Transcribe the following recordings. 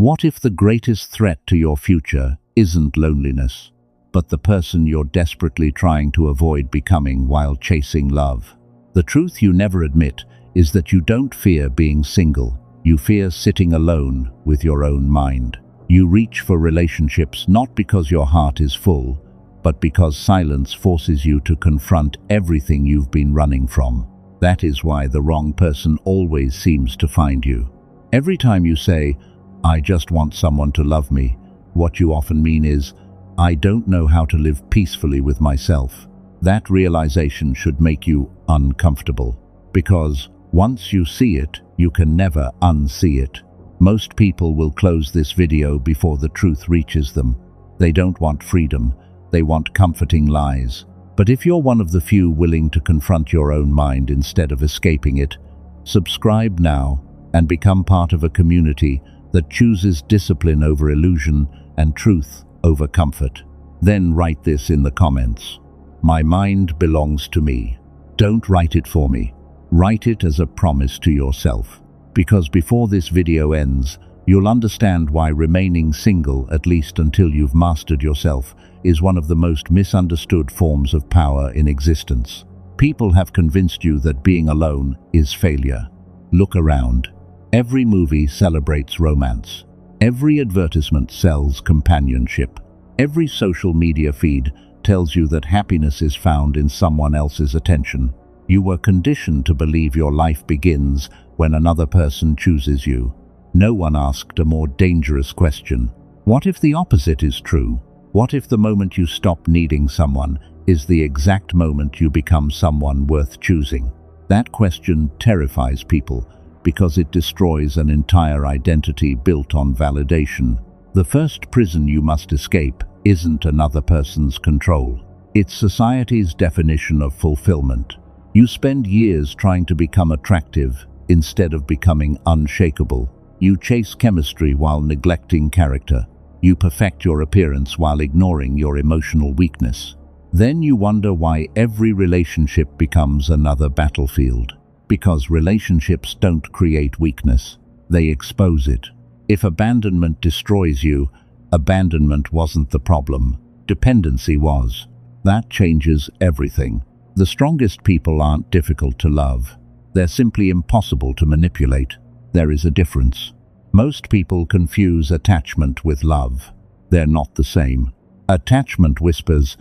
What if the greatest threat to your future isn't loneliness, but the person you're desperately trying to avoid becoming while chasing love? The truth you never admit is that you don't fear being single. You fear sitting alone with your own mind. You reach for relationships not because your heart is full, but because silence forces you to confront everything you've been running from. That is why the wrong person always seems to find you. Every time you say, "I just want someone to love me," what you often mean is, "I don't know how to live peacefully with myself." That realization should make you uncomfortable, because once you see it, you can never unsee it. Most people will close this video before the truth reaches them. They don't want freedom, they want comforting lies. But if you're one of the few willing to confront your own mind instead of escaping it, subscribe now and become part of a community that chooses discipline over illusion and truth over comfort. Then write this in the comments: "My mind belongs to me." Don't write it for me. Write it as a promise to yourself. Because before this video ends, you'll understand why remaining single, at least until you've mastered yourself, is one of the most misunderstood forms of power in existence. People have convinced you that being alone is failure. Look around. Every movie celebrates romance. Every advertisement sells companionship. Every social media feed tells you that happiness is found in someone else's attention. You were conditioned to believe your life begins when another person chooses you. No one asked a more dangerous question. What if the opposite is true? What if the moment you stop needing someone is the exact moment you become someone worth choosing? That question terrifies people because it destroys an entire identity built on validation. The first prison you must escape isn't another person's control. It's society's definition of fulfillment. You spend years trying to become attractive instead of becoming unshakable. You chase chemistry while neglecting character. You perfect your appearance while ignoring your emotional weakness. Then you wonder why every relationship becomes another battlefield. Because relationships don't create weakness, they expose it. If abandonment destroys you, abandonment wasn't the problem. Dependency was. That changes everything. The strongest people aren't difficult to love. They're simply impossible to manipulate. There is a difference. Most people confuse attachment with love. They're not the same. Attachment whispers,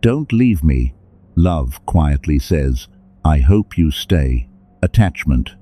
"Don't leave me." Love quietly says, "I hope you stay." Attachment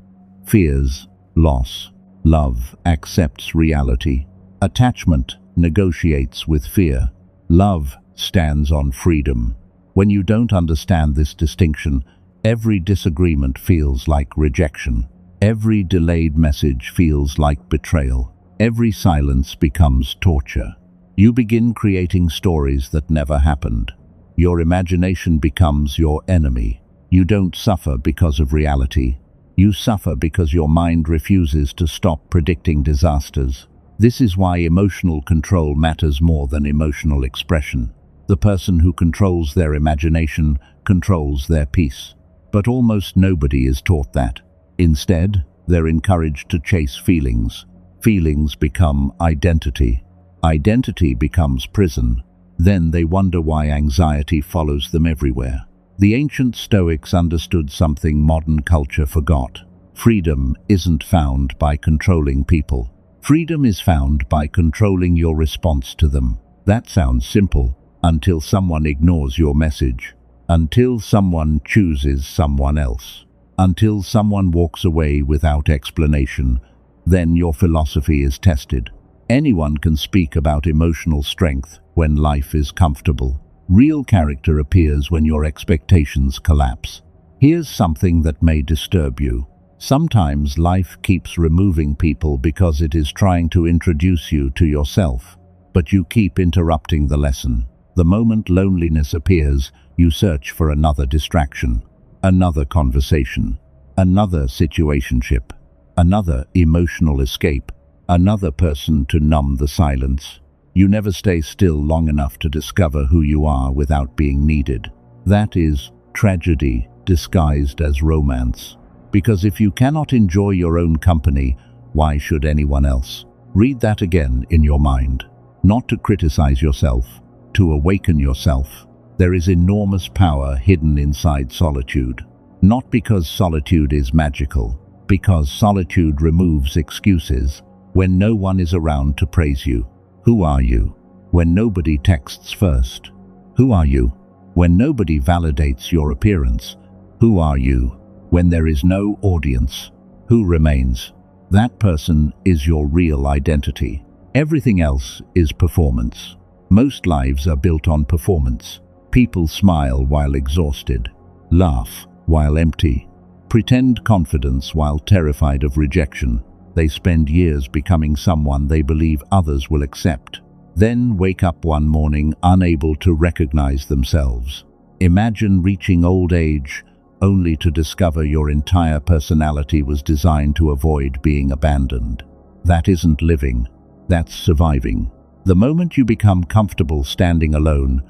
fears loss. Love accepts reality. Attachment negotiates with fear. Love stands on freedom. When you don't understand this distinction, every disagreement feels like rejection. Every delayed message feels like betrayal. Every silence becomes torture. You begin creating stories that never happened. Your imagination becomes your enemy. You don't suffer because of reality. You suffer because your mind refuses to stop predicting disasters. This is why emotional control matters more than emotional expression. The person who controls their imagination controls their peace. But almost nobody is taught that. Instead, they're encouraged to chase feelings. Feelings become identity. Identity becomes prison. Then they wonder why anxiety follows them everywhere. The ancient Stoics understood something modern culture forgot. Freedom isn't found by controlling people. Freedom is found by controlling your response to them. That sounds simple, until someone ignores your message. Until someone chooses someone else. Until someone walks away without explanation. Then your philosophy is tested. Anyone can speak about emotional strength when life is comfortable. Real character appears when your expectations collapse. Here's something that may disturb you. Sometimes life keeps removing people because it is trying to introduce you to yourself, but you keep interrupting the lesson. The moment loneliness appears, you search for another distraction, another conversation, another situationship, another emotional escape, another person to numb the silence. You never stay still long enough to discover who you are without being needed. That is tragedy disguised as romance. Because if you cannot enjoy your own company, why should anyone else? Read that again in your mind. Not to criticize yourself, to awaken yourself. There is enormous power hidden inside solitude. Not because solitude is magical, because solitude removes excuses. When no one is around to praise you, who are you? When nobody texts first, who are you? When nobody validates your appearance, who are you? When there is no audience, who remains? That person is your real identity. Everything else is performance. Most lives are built on performance. People smile while exhausted, laugh while empty, pretend confidence while terrified of rejection. They spend years becoming someone they believe others will accept, then wake up one morning unable to recognize themselves. Imagine reaching old age only to discover your entire personality was designed to avoid being abandoned. That isn't living, that's surviving. The moment you become comfortable standing alone,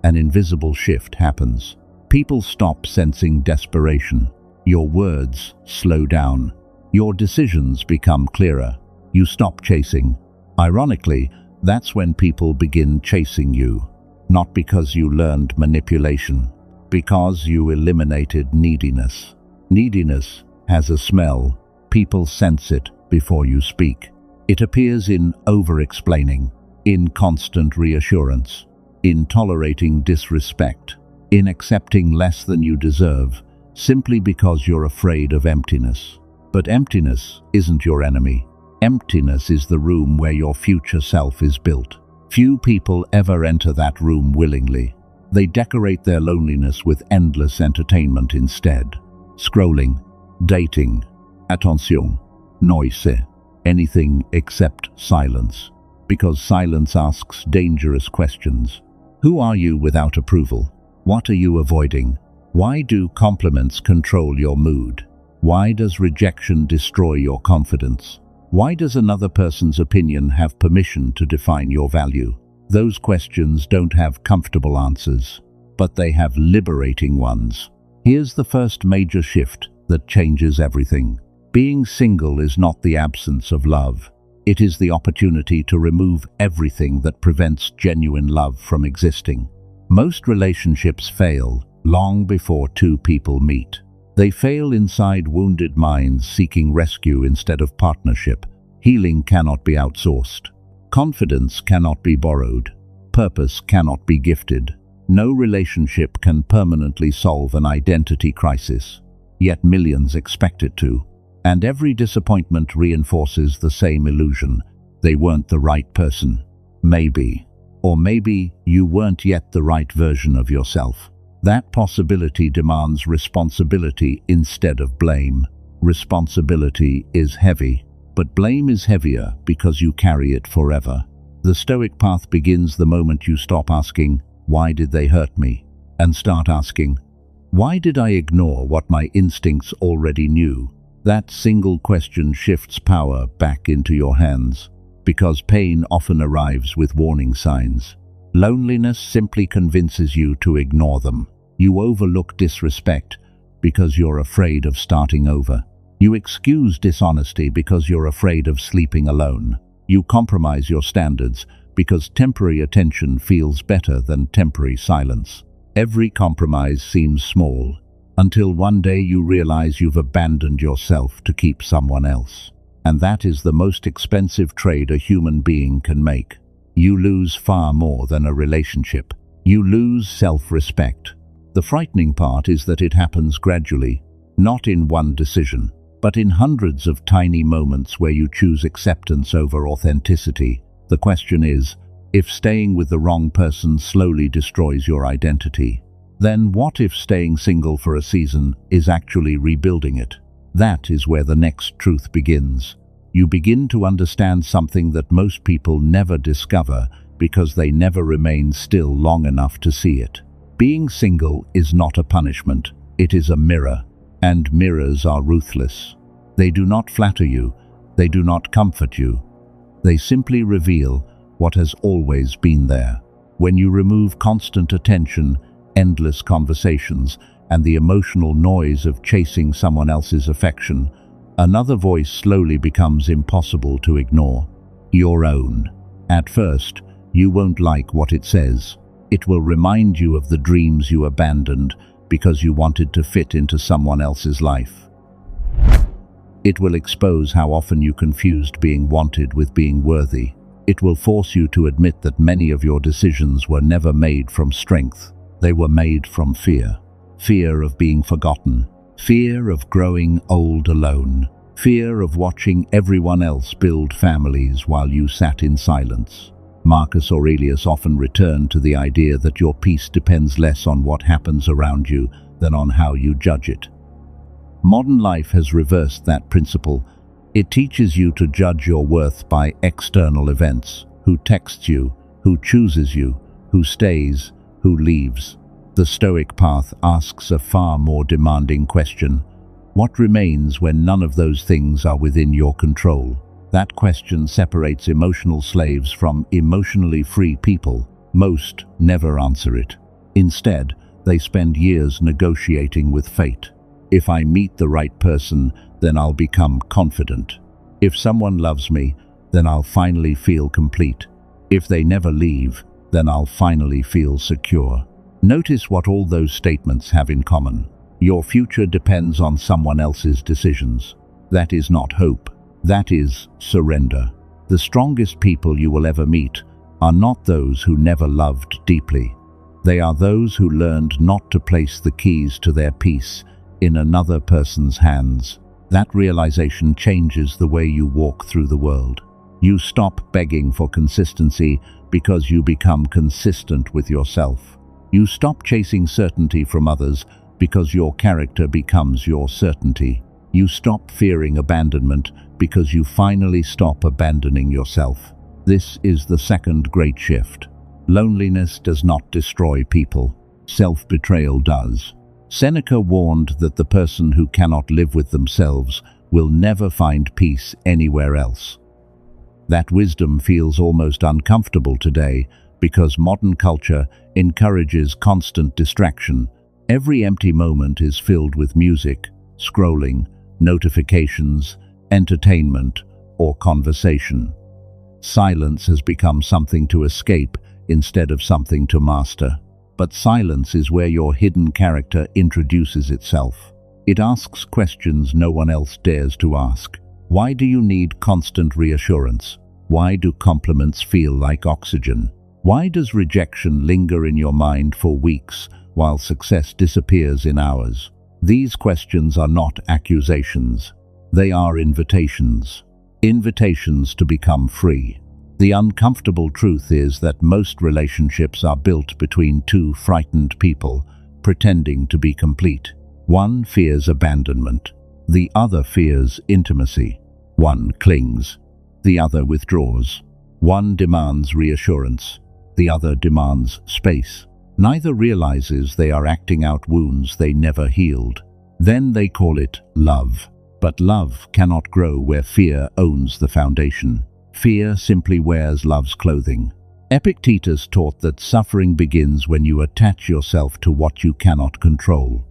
an invisible shift happens. People stop sensing desperation. Your words slow down. Your decisions become clearer. You stop chasing. Ironically, that's when people begin chasing you. Not because you learned manipulation, because you eliminated neediness. Neediness has a smell. People sense it before you speak. It appears in over-explaining, in constant reassurance, in tolerating disrespect, in accepting less than you deserve, simply because you're afraid of emptiness. But emptiness isn't your enemy. Emptiness is the room where your future self is built. Few people ever enter that room willingly. They decorate their loneliness with endless entertainment instead. Scrolling, dating, attention, noise, anything except silence. Because silence asks dangerous questions. Who are you without approval? What are you avoiding? Why do compliments control your mood? Why does rejection destroy your confidence? Why does another person's opinion have permission to define your value? Those questions don't have comfortable answers, but they have liberating ones. Here's the first major shift that changes everything. Being single is not the absence of love. It is the opportunity to remove everything that prevents genuine love from existing. Most relationships fail long before two people meet. They fail inside wounded minds seeking rescue instead of partnership. Healing cannot be outsourced. Confidence cannot be borrowed. Purpose cannot be gifted. No relationship can permanently solve an identity crisis, yet millions expect it to. And every disappointment reinforces the same illusion. They weren't the right person. Maybe. Or maybe you weren't yet the right version of yourself. That possibility demands responsibility instead of blame. Responsibility is heavy, but blame is heavier because you carry it forever. The Stoic path begins the moment you stop asking, "Why did they hurt me?" and start asking, "Why did I ignore what my instincts already knew?" That single question shifts power back into your hands, because pain often arrives with warning signs. Loneliness simply convinces you to ignore them. You overlook disrespect because you're afraid of starting over. You excuse dishonesty because you're afraid of sleeping alone. You compromise your standards because temporary attention feels better than temporary silence. Every compromise seems small, until one day you realize you've abandoned yourself to keep someone else. And that is the most expensive trade a human being can make. You lose far more than a relationship. You lose self-respect. The frightening part is that it happens gradually, not in one decision, but in hundreds of tiny moments where you choose acceptance over authenticity. The question is, if staying with the wrong person slowly destroys your identity, then what if staying single for a season is actually rebuilding it? That is where the next truth begins. You begin to understand something that most people never discover because they never remain still long enough to see it. Being single is not a punishment, it is a mirror, and mirrors are ruthless. They do not flatter you, they do not comfort you. They simply reveal what has always been there. When you remove constant attention, endless conversations, and the emotional noise of chasing someone else's affection, another voice slowly becomes impossible to ignore. your own. At first, you won't like what it says. It will remind you of the dreams you abandoned because you wanted to fit into someone else's life. It will expose how often you confused being wanted with being worthy. It will force you to admit that many of your decisions were never made from strength. They were made from fear. Fear of being forgotten. Fear of growing old alone. Fear of watching everyone else build families while you sat in silence. Marcus Aurelius often returned to the idea that your peace depends less on what happens around you than on how you judge it. Modern life has reversed that principle. It teaches you to judge your worth by external events: who texts you, who chooses you, who stays, who leaves. The Stoic path asks a far more demanding question: what remains when none of those things are within your control? That question separates emotional slaves from emotionally free people. Most never answer it. Instead, they spend years negotiating with fate. If I meet the right person, then I'll become confident. If someone loves me, then I'll finally feel complete. If they never leave, then I'll finally feel secure. Notice what all those statements have in common. Your future depends on someone else's decisions. That is not hope. That is surrender. The strongest people you will ever meet are not those who never loved deeply. They are those who learned not to place the keys to their peace in another person's hands. That realization changes the way you walk through the world. You stop begging for consistency because you become consistent with yourself. You stop chasing certainty from others because your character becomes your certainty. You stop fearing abandonment because you finally stop abandoning yourself. This is the second great shift. Loneliness does not destroy people. Self-betrayal does. Seneca warned that the person who cannot live with themselves will never find peace anywhere else. That wisdom feels almost uncomfortable today because modern culture encourages constant distraction. Every empty moment is filled with music, scrolling, notifications, entertainment, or conversation. Silence has become something to escape instead of something to master. But silence is where your hidden character introduces itself. It asks questions no one else dares to ask. Why do you need constant reassurance? Why do compliments feel like oxygen? Why does rejection linger in your mind for weeks while success disappears in hours? These questions are not accusations. They are invitations. Invitations to become free. The uncomfortable truth is that most relationships are built between two frightened people, pretending to be complete. One fears abandonment. The other fears intimacy. One clings. The other withdraws. One demands reassurance. The other demands space. Neither realizes they are acting out wounds they never healed. Then they call it love. But love cannot grow where fear owns the foundation. Fear simply wears love's clothing. Epictetus taught that suffering begins when you attach yourself to what you cannot control.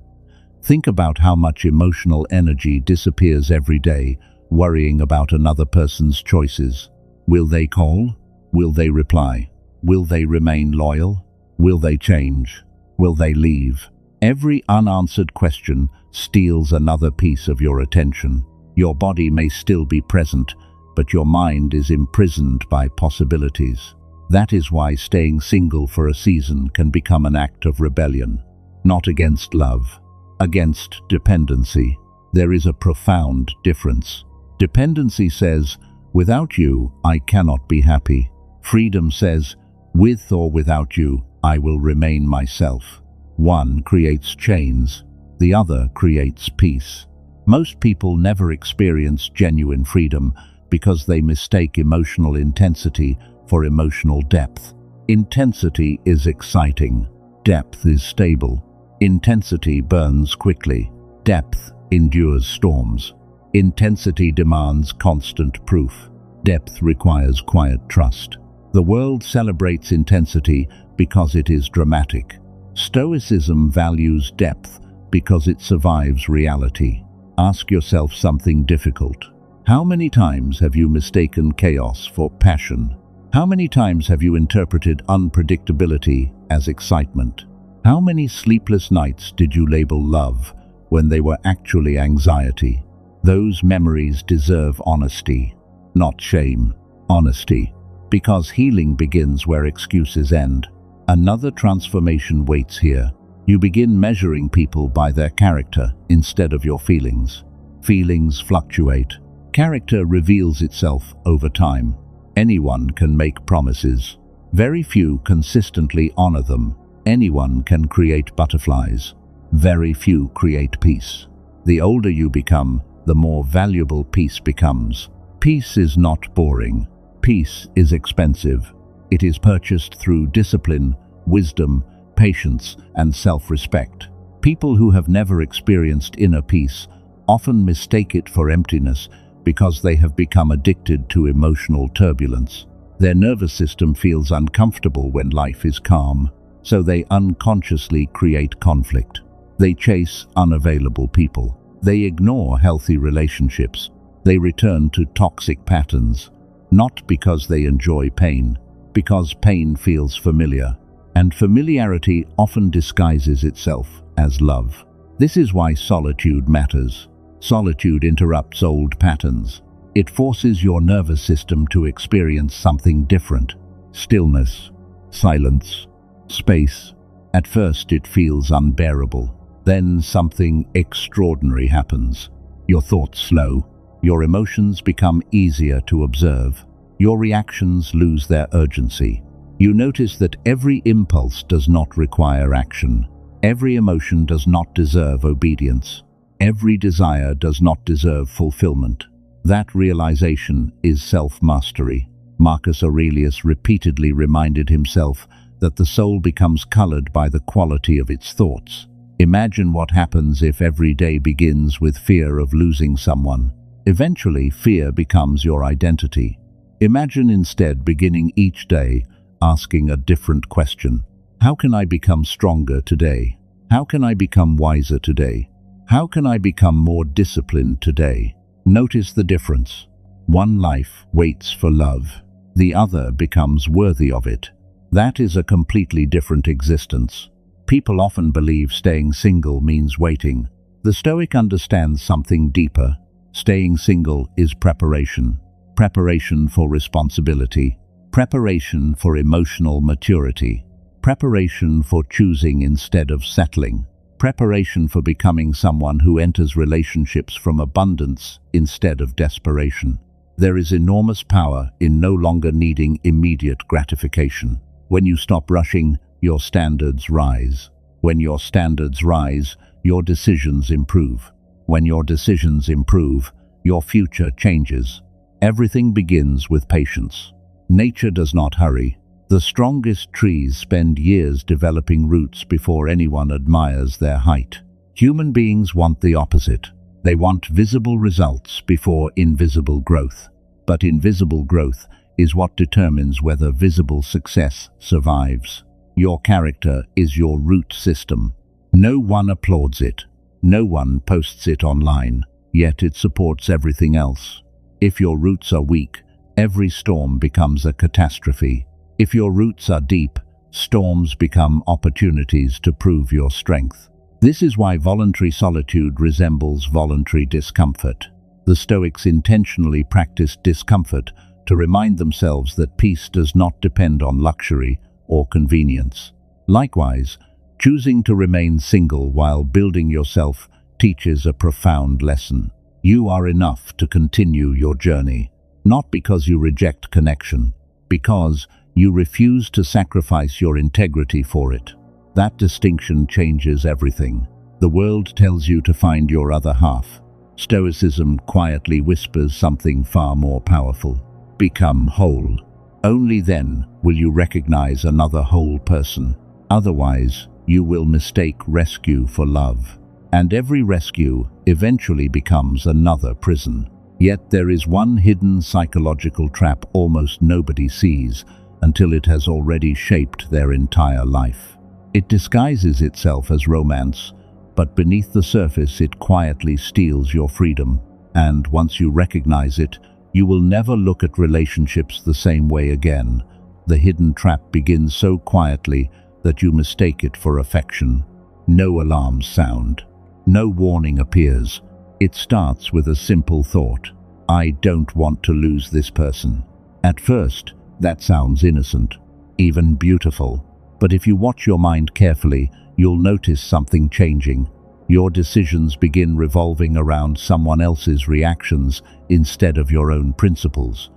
Think about how much emotional energy disappears every day, worrying about another person's choices. Will they call? Will they reply? Will they remain loyal? Will they change? Will they leave? Every unanswered question steals another piece of your attention. Your body may still be present, but your mind is imprisoned by possibilities. That is why staying single for a season can become an act of rebellion. Not against love, against dependency. There is a profound difference. Dependency says, without you, I cannot be happy. Freedom says, with or without you, I will remain myself. One creates chains, the other creates peace. Most people never experience genuine freedom because they mistake emotional intensity for emotional depth. Intensity is exciting. Depth is stable. Intensity burns quickly. Depth endures storms. Intensity demands constant proof. Depth requires quiet trust. The world celebrates intensity because it is dramatic. Stoicism values depth because it survives reality. Ask yourself something difficult. How many times have you mistaken chaos for passion? How many times have you interpreted unpredictability as excitement? How many sleepless nights did you label love when they were actually anxiety? Those memories deserve honesty, not shame. Honesty, because healing begins where excuses end. Another transformation waits here. You begin measuring people by their character instead of your feelings. Feelings fluctuate. Character reveals itself over time. Anyone can make promises. Very few consistently honor them. Anyone can create butterflies. Very few create peace. The older you become, the more valuable peace becomes. Peace is not boring. Peace is expensive. It is purchased through discipline, wisdom, patience, and self-respect. People who have never experienced inner peace often mistake it for emptiness because they have become addicted to emotional turbulence. Their nervous system feels uncomfortable when life is calm, so they unconsciously create conflict. They chase unavailable people. They ignore healthy relationships. They return to toxic patterns, not because they enjoy pain, because pain feels familiar. And familiarity often disguises itself as love. This is why solitude matters. Solitude interrupts old patterns. It forces your nervous system to experience something different. Stillness, silence, space. At first it feels unbearable. Then something extraordinary happens. Your thoughts slow. Your emotions become easier to observe. Your reactions lose their urgency. You notice that every impulse does not require action. Every emotion does not deserve obedience. Every desire does not deserve fulfillment. That realization is self-mastery. Marcus Aurelius repeatedly reminded himself that the soul becomes colored by the quality of its thoughts. Imagine what happens if every day begins with fear of losing someone. Eventually, fear becomes your identity. Imagine instead beginning each day asking a different question. How can I become stronger today? How can I become wiser today? How can I become more disciplined today? Notice the difference. One life waits for love. The other becomes worthy of it. That is a completely different existence. People often believe staying single means waiting. The Stoic understands something deeper. Staying single is preparation. Preparation for responsibility. Preparation for emotional maturity. Preparation for choosing instead of settling. Preparation for becoming someone who enters relationships from abundance instead of desperation. There is enormous power in no longer needing immediate gratification. When you stop rushing, your standards rise. When your standards rise, your decisions improve. When your decisions improve, your future changes. Everything begins with patience. Nature does not hurry. The strongest trees spend years developing roots before anyone admires their height. Human beings want the opposite. They want visible results before invisible growth. But invisible growth is what determines whether visible success survives. Your character is your root system. No one applauds it. No one posts it online, yet it supports everything else. If your roots are weak, every storm becomes a catastrophe. If your roots are deep, storms become opportunities to prove your strength. This is why voluntary solitude resembles voluntary discomfort. The Stoics intentionally practiced discomfort to remind themselves that peace does not depend on luxury or convenience. Likewise, choosing to remain single while building yourself teaches a profound lesson. You are enough to continue your journey, not because you reject connection, because you refuse to sacrifice your integrity for it. That distinction changes everything. The world tells you to find your other half. Stoicism quietly whispers something far more powerful. Become whole. Only then will you recognize another whole person. Otherwise, you will mistake rescue for love. And every rescue eventually becomes another prison. Yet there is one hidden psychological trap almost nobody sees until it has already shaped their entire life. It disguises itself as romance, but beneath the surface it quietly steals your freedom. And once you recognize it, you will never look at relationships the same way again. The hidden trap begins so quietly that you mistake it for affection. No alarms sound. No warning appears. It starts with a simple thought: I don't want to lose this person. At first, that sounds innocent, even beautiful. But if you watch your mind carefully, you'll notice something changing. Your decisions begin revolving around someone else's reactions instead of your own principles.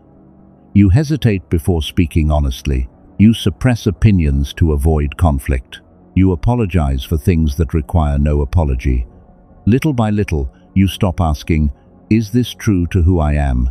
You hesitate before speaking honestly. You suppress opinions to avoid conflict. You apologize for things that require no apology. Little by little, you stop asking, "Is this true to who I am?"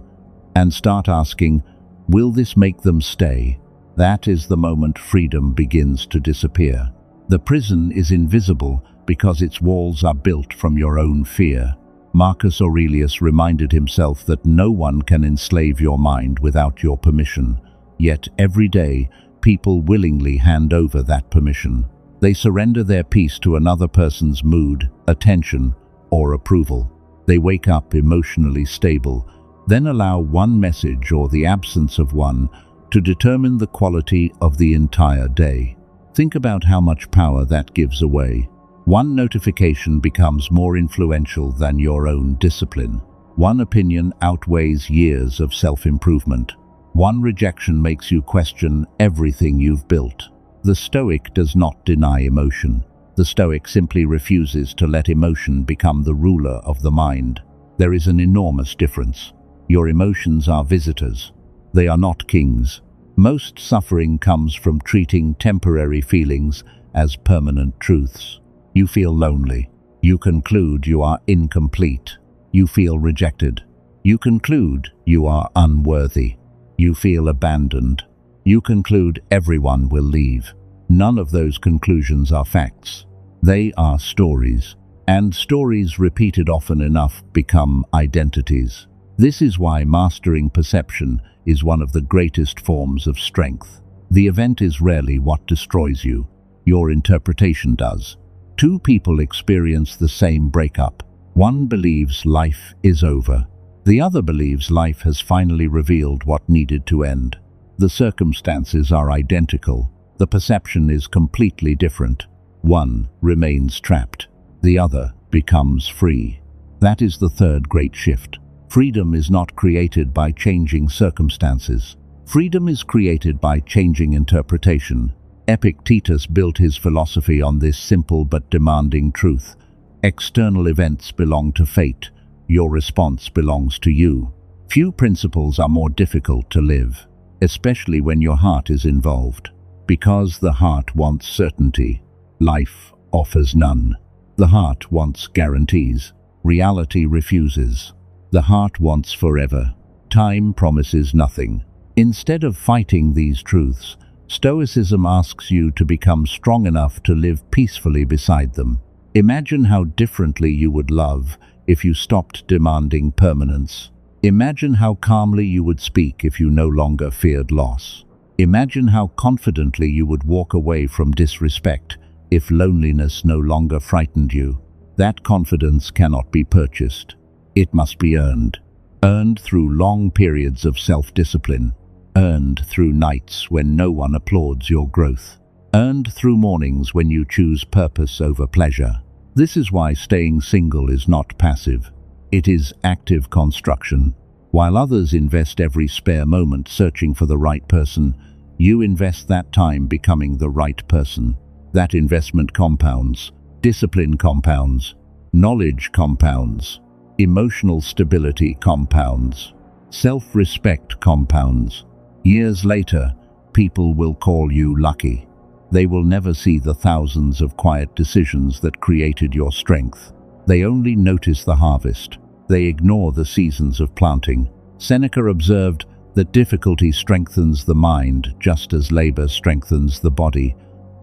and start asking, "Will this make them stay?" That is the moment freedom begins to disappear. The prison is invisible because its walls are built from your own fear. Marcus Aurelius reminded himself that no one can enslave your mind without your permission. Yet every day, people willingly hand over that permission. They surrender their peace to another person's mood, attention, or approval. They wake up emotionally stable, then allow one message or the absence of one to determine the quality of the entire day. Think about how much power that gives away. One notification becomes more influential than your own discipline. One opinion outweighs years of self-improvement. One rejection makes you question everything you've built. The Stoic does not deny emotion. The Stoic simply refuses to let emotion become the ruler of the mind. There is an enormous difference. Your emotions are visitors. They are not kings. Most suffering comes from treating temporary feelings as permanent truths. You feel lonely. You conclude you are incomplete. You feel rejected. You conclude you are unworthy. You feel abandoned. You conclude everyone will leave. None of those conclusions are facts. They are stories. And stories repeated often enough become identities. This is why mastering perception is one of the greatest forms of strength. The event is rarely what destroys you. Your interpretation does. Two people experience the same breakup. One believes life is over. The other believes life has finally revealed what needed to end. The circumstances are identical. The perception is completely different. One remains trapped. The other becomes free. That is the third great shift. Freedom is not created by changing circumstances. Freedom is created by changing interpretation. Epictetus built his philosophy on this simple but demanding truth. External events belong to fate. Your response belongs to you. Few principles are more difficult to live, especially when your heart is involved. Because the heart wants certainty, life offers none. The heart wants guarantees. Reality refuses. The heart wants forever. Time promises nothing. Instead of fighting these truths, Stoicism asks you to become strong enough to live peacefully beside them. Imagine how differently you would love if you stopped demanding permanence. Imagine how calmly you would speak if you no longer feared loss. Imagine how confidently you would walk away from disrespect if loneliness no longer frightened you. That confidence cannot be purchased. It must be earned. Earned through long periods of self-discipline. Earned through nights when no one applauds your growth. Earned through mornings when you choose purpose over pleasure. This is why staying single is not passive. It is active construction. While others invest every spare moment searching for the right person, you invest that time becoming the right person. That investment compounds. Discipline compounds. Knowledge compounds. Emotional stability compounds. Self-respect compounds. Years later, people will call you lucky. They will never see the thousands of quiet decisions that created your strength. They only notice the harvest. They ignore the seasons of planting. Seneca observed that difficulty strengthens the mind just as labor strengthens the body.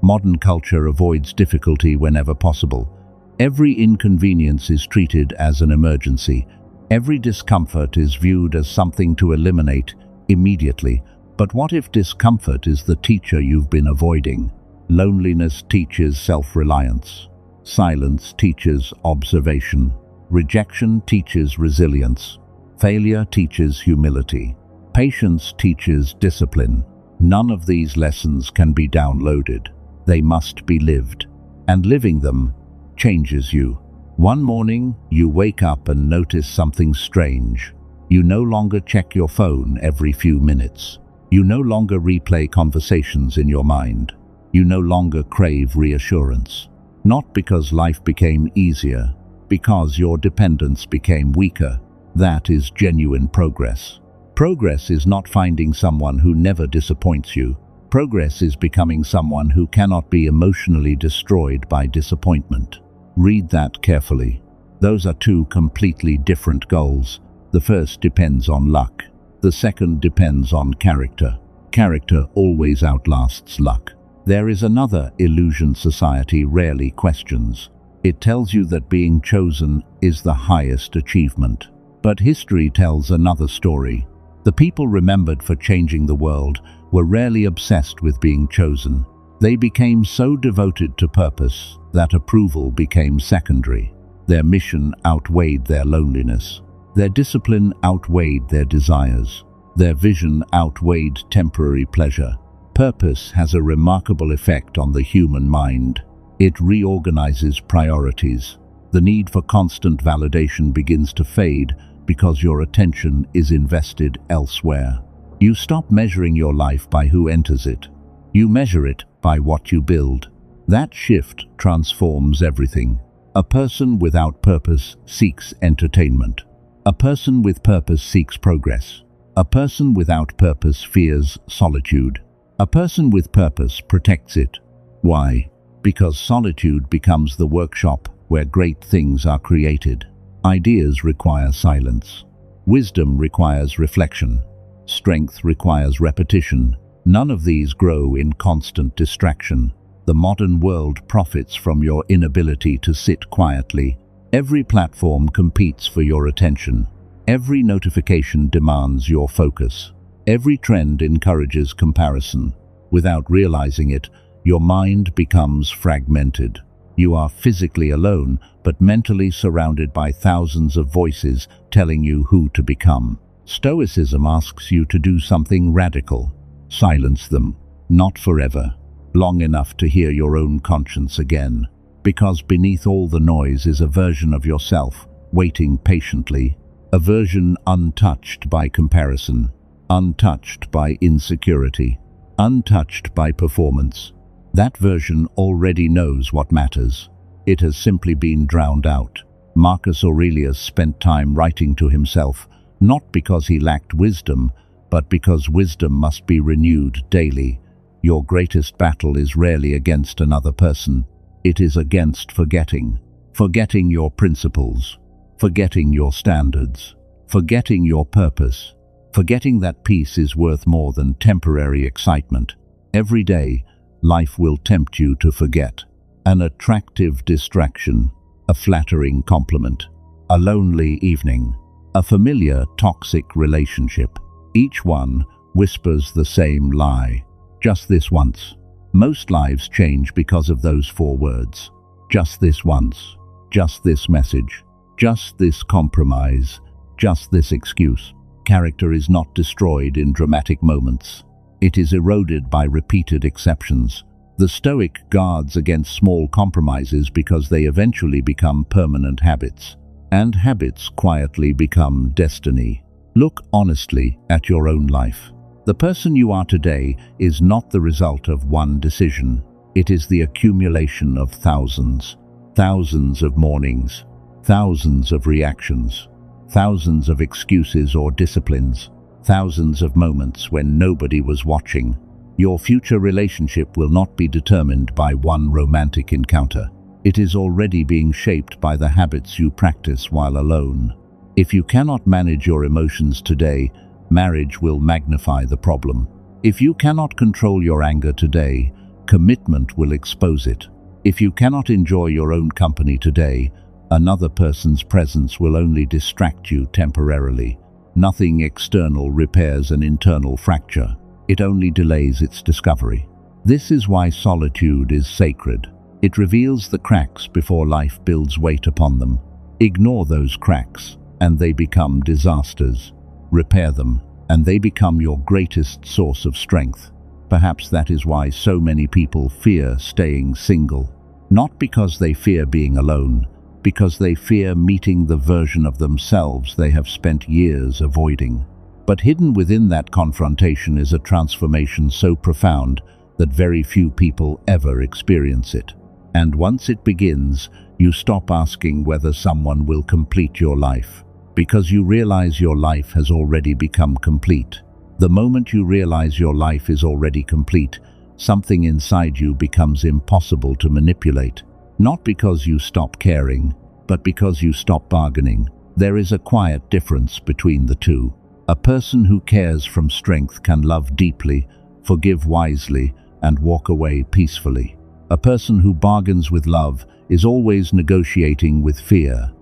Modern culture avoids difficulty whenever possible. Every inconvenience is treated as an emergency. Every discomfort is viewed as something to eliminate immediately. But what if discomfort is the teacher you've been avoiding? Loneliness teaches self-reliance. Silence teaches observation. Rejection teaches resilience. Failure teaches humility. Patience teaches discipline. None of these lessons can be downloaded. They must be lived. And living them changes you. One morning, you wake up and notice something strange. You no longer check your phone every few minutes. You no longer replay conversations in your mind. You no longer crave reassurance. Not because life became easier, because your dependence became weaker. That is genuine progress. Progress is not finding someone who never disappoints you. Progress is becoming someone who cannot be emotionally destroyed by disappointment. Read that carefully. Those are two completely different goals. The first depends on luck. The second depends on character. Character always outlasts luck. There is another illusion society rarely questions. It tells you that being chosen is the highest achievement. But history tells another story. The people remembered for changing the world were rarely obsessed with being chosen. They became so devoted to purpose that approval became secondary. Their mission outweighed their loneliness. Their discipline outweighed their desires. Their vision outweighed temporary pleasure. Purpose has a remarkable effect on the human mind. It reorganizes priorities. The need for constant validation begins to fade because your attention is invested elsewhere. You stop measuring your life by who enters it. You measure it by what you build. That shift transforms everything. A person without purpose seeks entertainment. A person with purpose seeks progress. A person without purpose fears solitude. A person with purpose protects it. Why? Because solitude becomes the workshop where great things are created. Ideas require silence. Wisdom requires reflection. Strength requires repetition. None of these grow in constant distraction. The modern world profits from your inability to sit quietly. Every platform competes for your attention. Every notification demands your focus. Every trend encourages comparison. Without realizing it, your mind becomes fragmented. You are physically alone, but mentally surrounded by thousands of voices telling you who to become. Stoicism asks you to do something radical. Silence them, not forever, long enough to hear your own conscience again. Because beneath all the noise is a version of yourself, waiting patiently, a version untouched by comparison, untouched by insecurity, untouched by performance. That version already knows what matters. It has simply been drowned out. Marcus Aurelius spent time writing to himself, not because he lacked wisdom, but because wisdom must be renewed daily. Your greatest battle is rarely against another person. It is against forgetting. Forgetting your principles. Forgetting your standards. Forgetting your purpose. Forgetting that peace is worth more than temporary excitement. Every day, life will tempt you to forget. An attractive distraction, a flattering compliment, a lonely evening, a familiar toxic relationship. Each one whispers the same lie. Just this once. Most lives change because of those 4 words. Just this once. Just this message. Just this compromise. Just this excuse. Character is not destroyed in dramatic moments. It is eroded by repeated exceptions. The Stoic guards against small compromises because they eventually become permanent habits. And habits quietly become destiny. Look honestly at your own life. The person you are today is not the result of one decision. It is the accumulation of thousands. Thousands of mornings. Thousands of reactions. Thousands of excuses or disciplines. Thousands of moments when nobody was watching. Your future relationship will not be determined by one romantic encounter. It is already being shaped by the habits you practice while alone. If you cannot manage your emotions today, marriage will magnify the problem. If you cannot control your anger today, commitment will expose it. If you cannot enjoy your own company today, another person's presence will only distract you temporarily. Nothing external repairs an internal fracture. It only delays its discovery. This is why solitude is sacred. It reveals the cracks before life builds weight upon them. Ignore those cracks, and they become disasters. Repair them, and they become your greatest source of strength. Perhaps that is why so many people fear staying single. Not because they fear being alone, because they fear meeting the version of themselves they have spent years avoiding. But hidden within that confrontation is a transformation so profound that very few people ever experience it. And once it begins, you stop asking whether someone will complete your life, because you realize your life has already become complete. The moment you realize your life is already complete, something inside you becomes impossible to manipulate. Not because you stop caring, but because you stop bargaining. There is a quiet difference between the two. A person who cares from strength can love deeply, forgive wisely, and walk away peacefully. A person who bargains with love is always negotiating with fear.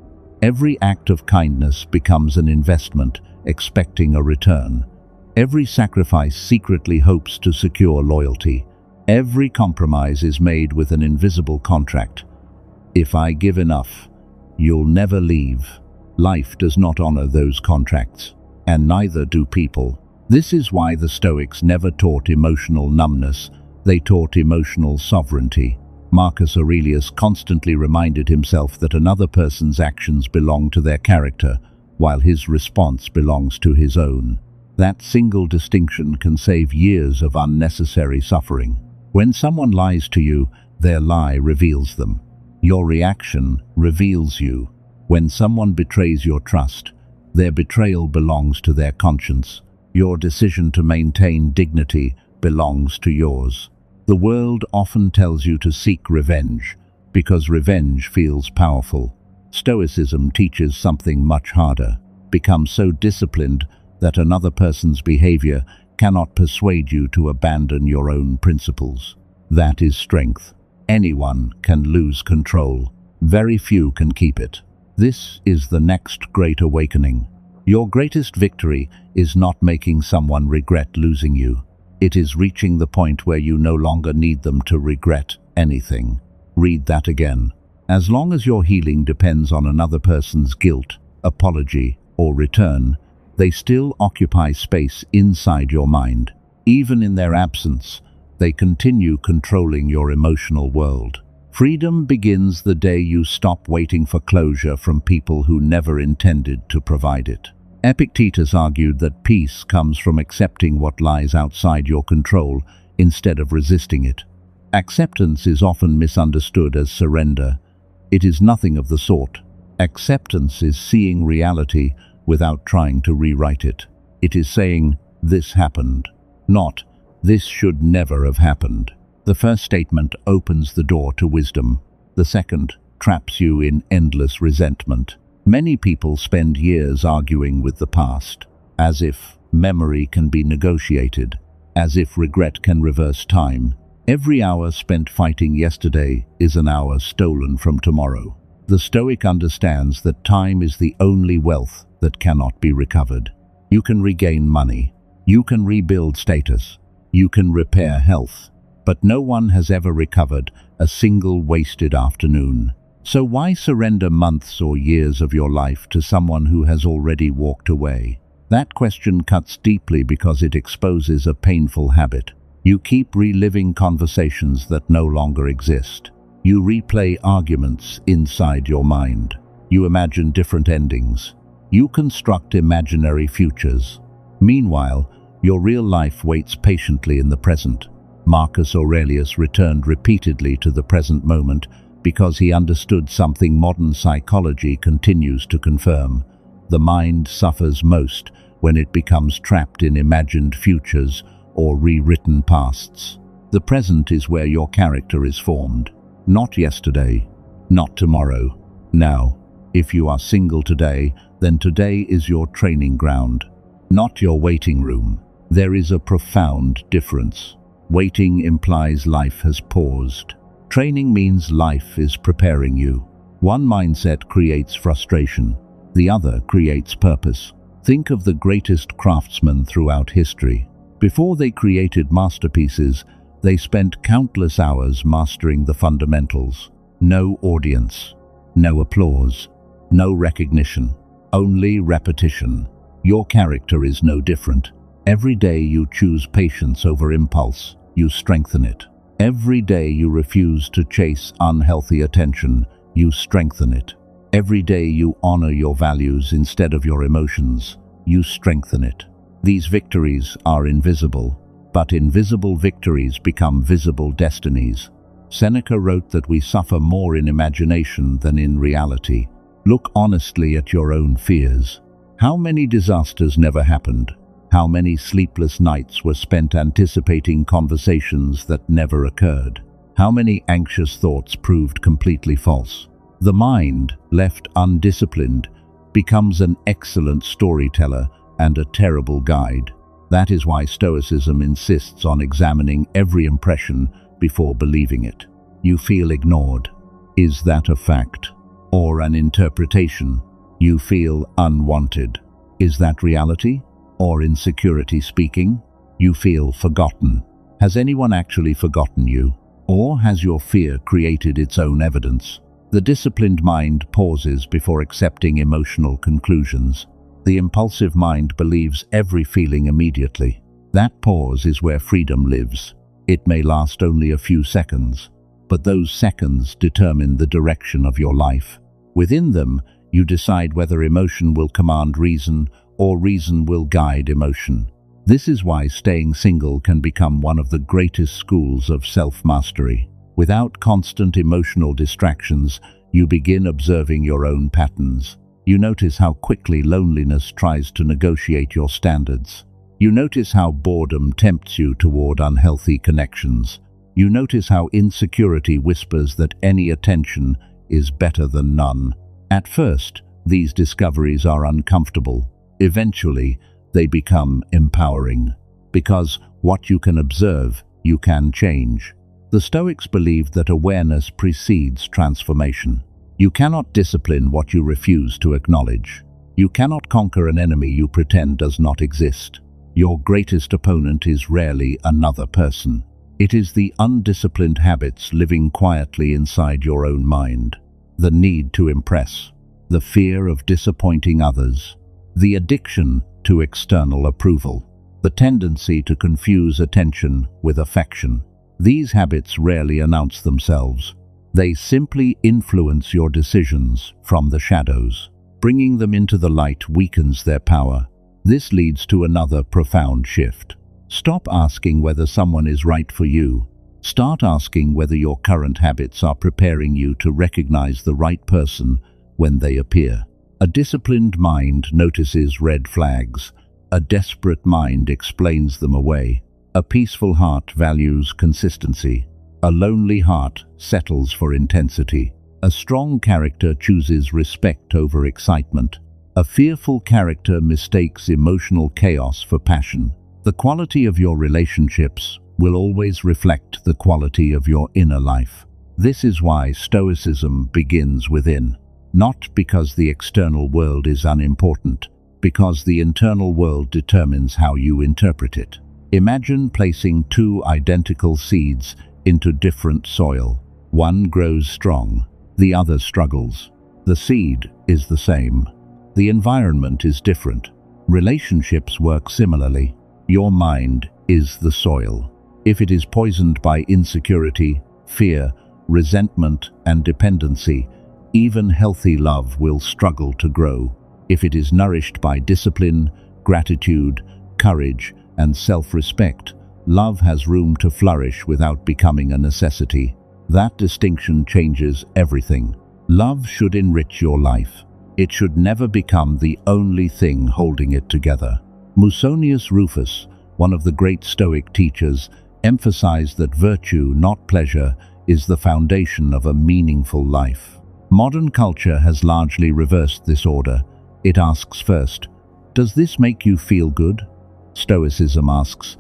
Every act of kindness becomes an investment, expecting a return. Every sacrifice secretly hopes to secure loyalty. Every compromise is made with an invisible contract. If I give enough, you'll never leave. Life does not honor those contracts, and neither do people. This is why the Stoics never taught emotional numbness. They taught emotional sovereignty. Marcus Aurelius constantly reminded himself that another person's actions belong to their character, while his response belongs to his own. That single distinction can save years of unnecessary suffering. When someone lies to you, their lie reveals them. Your reaction reveals you. When someone betrays your trust, their betrayal belongs to their conscience. Your decision to maintain dignity belongs to yours. The world often tells you to seek revenge, because revenge feels powerful. Stoicism teaches something much harder. Become so disciplined that another person's behavior cannot persuade you to abandon your own principles. That is strength. Anyone can lose control. Very few can keep it. This is the next great awakening. Your greatest victory is not making someone regret losing you. It is reaching the point where you no longer need them to regret anything. Read that again. As long as your healing depends on another person's guilt, apology, or return, they still occupy space inside your mind. Even in their absence, they continue controlling your emotional world. Freedom begins the day you stop waiting for closure from people who never intended to provide it. Epictetus argued that peace comes from accepting what lies outside your control instead of resisting it. Acceptance is often misunderstood as surrender. It is nothing of the sort. Acceptance is seeing reality without trying to rewrite it. It is saying, "This happened," not, "This should never have happened." The first statement opens the door to wisdom. The second traps you in endless resentment. Many people spend years arguing with the past, as if memory can be negotiated, as if regret can reverse time. Every hour spent fighting yesterday is an hour stolen from tomorrow. The Stoic understands that time is the only wealth that cannot be recovered. You can regain money, you can rebuild status, you can repair health, but no one has ever recovered a single wasted afternoon. So why surrender months or years of your life to someone who has already walked away? That question cuts deeply because it exposes a painful habit. You keep reliving conversations that no longer exist. You replay arguments inside your mind. You imagine different endings. You construct imaginary futures. Meanwhile, your real life waits patiently in the present. Marcus Aurelius returned repeatedly to the present moment because he understood something modern psychology continues to confirm. The mind suffers most when it becomes trapped in imagined futures or rewritten pasts. The present is where your character is formed. Not yesterday, not tomorrow, now. If you are single today, then today is your training ground, not your waiting room. There is a profound difference. Waiting implies life has paused. Training means life is preparing you. One mindset creates frustration, the other creates purpose. Think of the greatest craftsmen throughout history. Before they created masterpieces, they spent countless hours mastering the fundamentals. No audience, no applause, no recognition, only repetition. Your character is no different. Every day you choose patience over impulse, you strengthen it. Every day you refuse to chase unhealthy attention, you strengthen it. Every day you honor your values instead of your emotions, you strengthen it. These victories are invisible, but invisible victories become visible destinies. Seneca wrote that we suffer more in imagination than in reality. Look honestly at your own fears. How many disasters never happened? How many sleepless nights were spent anticipating conversations that never occurred? How many anxious thoughts proved completely false? The mind, left undisciplined, becomes an excellent storyteller and a terrible guide. That is why Stoicism insists on examining every impression before believing it. You feel ignored. Is that a fact? Or an interpretation? You feel unwanted. Is that reality? Or insecurity speaking? You feel forgotten. Has anyone actually forgotten you? Or has your fear created its own evidence? The disciplined mind pauses before accepting emotional conclusions. The impulsive mind believes every feeling immediately. That pause is where freedom lives. It may last only a few seconds, but those seconds determine the direction of your life. Within them, you decide whether emotion will command reason or reason will guide emotion. This is why staying single can become one of the greatest schools of self-mastery. Without constant emotional distractions, you begin observing your own patterns. You notice how quickly loneliness tries to negotiate your standards. You notice how boredom tempts you toward unhealthy connections. You notice how insecurity whispers that any attention is better than none. At first, these discoveries are uncomfortable. Eventually, they become empowering. Because what you can observe, you can change. The Stoics believed that awareness precedes transformation. You cannot discipline what you refuse to acknowledge. You cannot conquer an enemy you pretend does not exist. Your greatest opponent is rarely another person. It is the undisciplined habits living quietly inside your own mind. The need to impress. The fear of disappointing others. The addiction to external approval. The tendency to confuse attention with affection. These habits rarely announce themselves. They simply influence your decisions from the shadows. Bringing them into the light weakens their power. This leads to another profound shift. Stop asking whether someone is right for you. Start asking whether your current habits are preparing you to recognize the right person when they appear. A disciplined mind notices red flags. A desperate mind explains them away. A peaceful heart values consistency. A lonely heart settles for intensity. A strong character chooses respect over excitement. A fearful character mistakes emotional chaos for passion. The quality of your relationships will always reflect the quality of your inner life. This is why Stoicism begins within. Not because the external world is unimportant, because the internal world determines how you interpret it. Imagine placing two identical seeds into different soil. One grows strong, the other struggles. The seed is the same. The environment is different. Relationships work similarly. Your mind is the soil. If it is poisoned by insecurity, fear, resentment, and dependency, even healthy love will struggle to grow. If it is nourished by discipline, gratitude, courage, and self-respect, love has room to flourish without becoming a necessity. That distinction changes everything. Love should enrich your life. It should never become the only thing holding it together. Musonius Rufus, one of the great Stoic teachers, emphasized that virtue, not pleasure, is the foundation of a meaningful life. Modern culture has largely reversed this order. It asks first, does this make you feel good? Stoicism asks,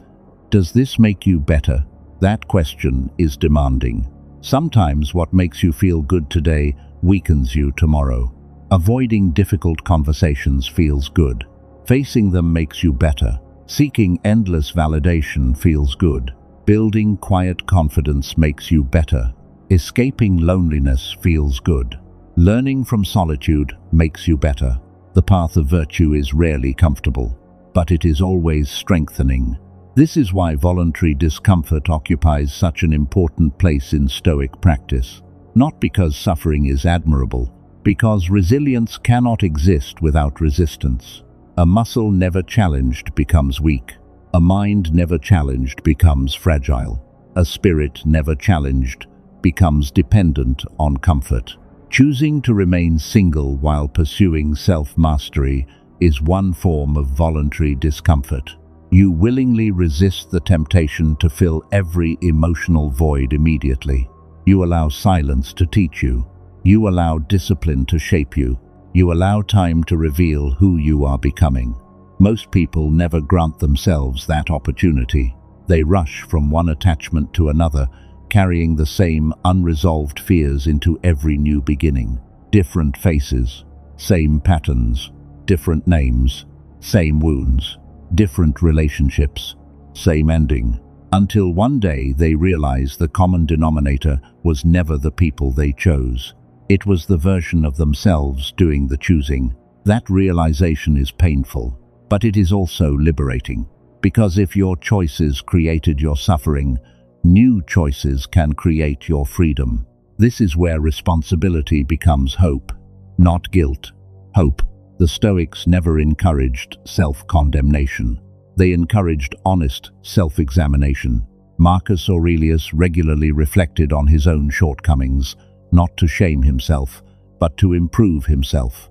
does this make you better? That question is demanding. Sometimes what makes you feel good today weakens you tomorrow. Avoiding difficult conversations feels good. Facing them makes you better. Seeking endless validation feels good. Building quiet confidence makes you better. Escaping loneliness feels good. Learning from solitude makes you better. The path of virtue is rarely comfortable, but it is always strengthening. This is why voluntary discomfort occupies such an important place in Stoic practice. Not because suffering is admirable, because resilience cannot exist without resistance. A muscle never challenged becomes weak. A mind never challenged becomes fragile. A spirit never challenged becomes dependent on comfort. Choosing to remain single while pursuing self-mastery is one form of voluntary discomfort. You willingly resist the temptation to fill every emotional void immediately. You allow silence to teach you. You allow discipline to shape you. You allow time to reveal who you are becoming. Most people never grant themselves that opportunity. They rush from one attachment to another, carrying the same unresolved fears into every new beginning. Different faces, same patterns, different names, same wounds, different relationships, same ending. Until one day they realize the common denominator was never the people they chose. It was the version of themselves doing the choosing. That realization is painful, but it is also liberating. Because if your choices created your suffering, new choices can create your freedom. This is where responsibility becomes hope, not guilt. Hope. The Stoics never encouraged self-condemnation. They encouraged honest self-examination. Marcus Aurelius regularly reflected on his own shortcomings, not to shame himself, but to improve himself.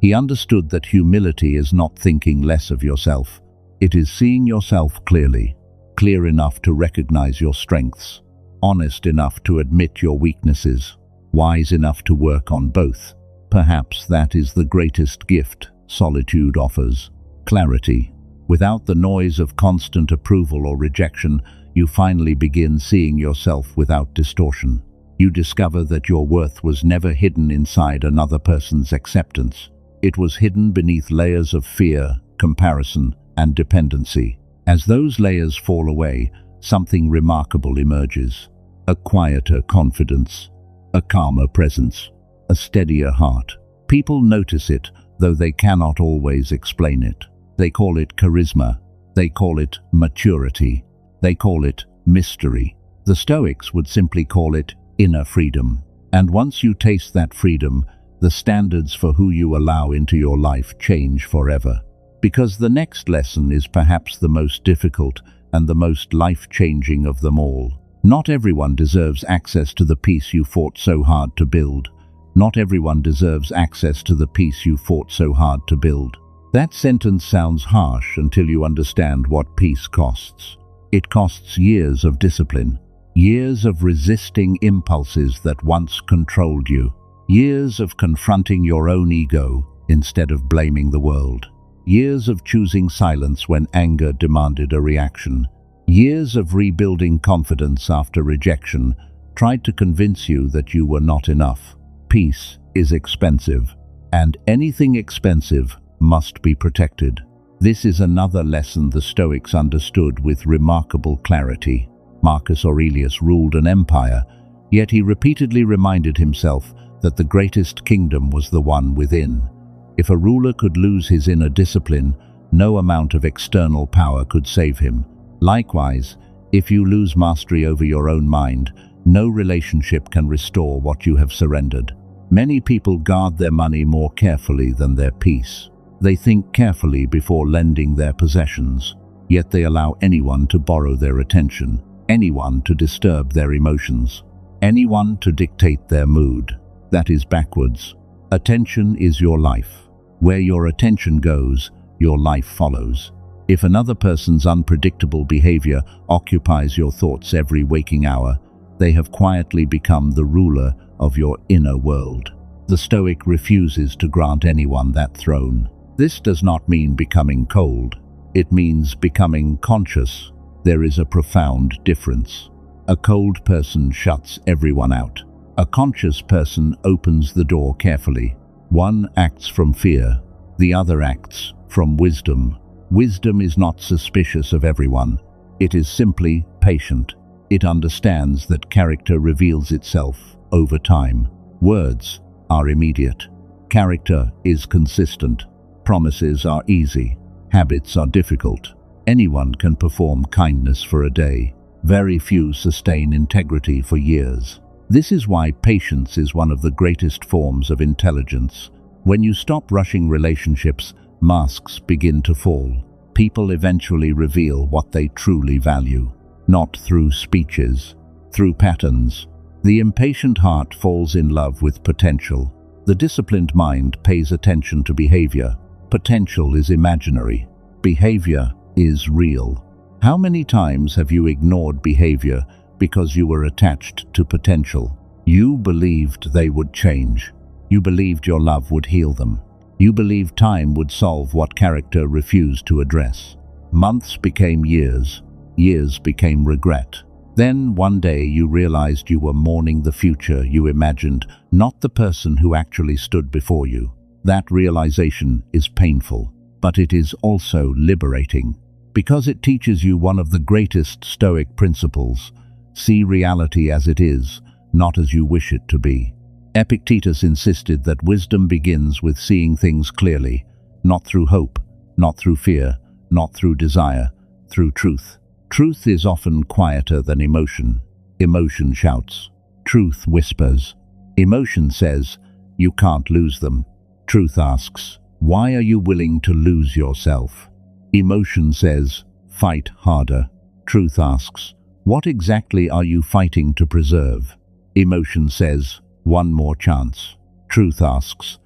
He understood that humility is not thinking less of yourself. It is seeing yourself clearly. Clear enough to recognize your strengths, honest enough to admit your weaknesses, wise enough to work on both. Perhaps that is the greatest gift solitude offers: clarity. Without the noise of constant approval or rejection, you finally begin seeing yourself without distortion. You discover that your worth was never hidden inside another person's acceptance. It was hidden beneath layers of fear, comparison, and dependency. As those layers fall away, something remarkable emerges. A quieter confidence, a calmer presence, a steadier heart. People notice it, though they cannot always explain it. They call it charisma. They call it maturity. They call it mystery. The Stoics would simply call it inner freedom. And once you taste that freedom, the standards for who you allow into your life change forever. Because the next lesson is perhaps the most difficult and the most life-changing of them all. Not everyone deserves access to the peace you fought so hard to build. Not everyone deserves access to the peace you fought so hard to build. That sentence sounds harsh until you understand what peace costs. It costs years of discipline, years of resisting impulses that once controlled you, years of confronting your own ego instead of blaming the world. Years of choosing silence when anger demanded a reaction. Years of rebuilding confidence after rejection tried to convince you that you were not enough. Peace is expensive, and anything expensive must be protected. This is another lesson the Stoics understood with remarkable clarity. Marcus Aurelius ruled an empire, yet he repeatedly reminded himself that the greatest kingdom was the one within. If a ruler could lose his inner discipline, no amount of external power could save him. Likewise, if you lose mastery over your own mind, no relationship can restore what you have surrendered. Many people guard their money more carefully than their peace. They think carefully before lending their possessions, yet they allow anyone to borrow their attention, anyone to disturb their emotions, anyone to dictate their mood. That is backwards. Attention is your life. Where your attention goes, your life follows. If another person's unpredictable behavior occupies your thoughts every waking hour, they have quietly become the ruler of your inner world. The Stoic refuses to grant anyone that throne. This does not mean becoming cold. It means becoming conscious. There is a profound difference. A cold person shuts everyone out. A conscious person opens the door carefully. One acts from fear, the other acts from wisdom. Wisdom is not suspicious of everyone. It is simply patient. It understands that character reveals itself over time. Words, are immediate. Character is consistent. Promises are easy. Habits are difficult. Anyone can perform kindness for a day. Very few sustain integrity for years. This is why patience is one of the greatest forms of intelligence. When you stop rushing relationships, masks begin to fall. People eventually reveal what they truly value, not through speeches, through patterns. The impatient heart falls in love with potential. The disciplined mind pays attention to behavior. Potential is imaginary. Behavior is real. How many times have you ignored behavior because you were attached to potential? You believed they would change. You believed your love would heal them. You believed time would solve what character refused to address. Months became years. Years became regret. Then one day you realized you were mourning the future you imagined, not the person who actually stood before you. That realization is painful, but it is also liberating, because it teaches you one of the greatest Stoic principles: see reality as it is, not as you wish it to be. Epictetus insisted that wisdom begins with seeing things clearly, not through hope, not through fear, not through desire, through truth. Truth is often quieter than emotion. Emotion shouts. Truth whispers. Emotion says, you can't lose them. Truth asks, why are you willing to lose yourself? Emotion says, fight harder. Truth asks, what exactly are you fighting to preserve? Emotion says, one more chance. Truth asks,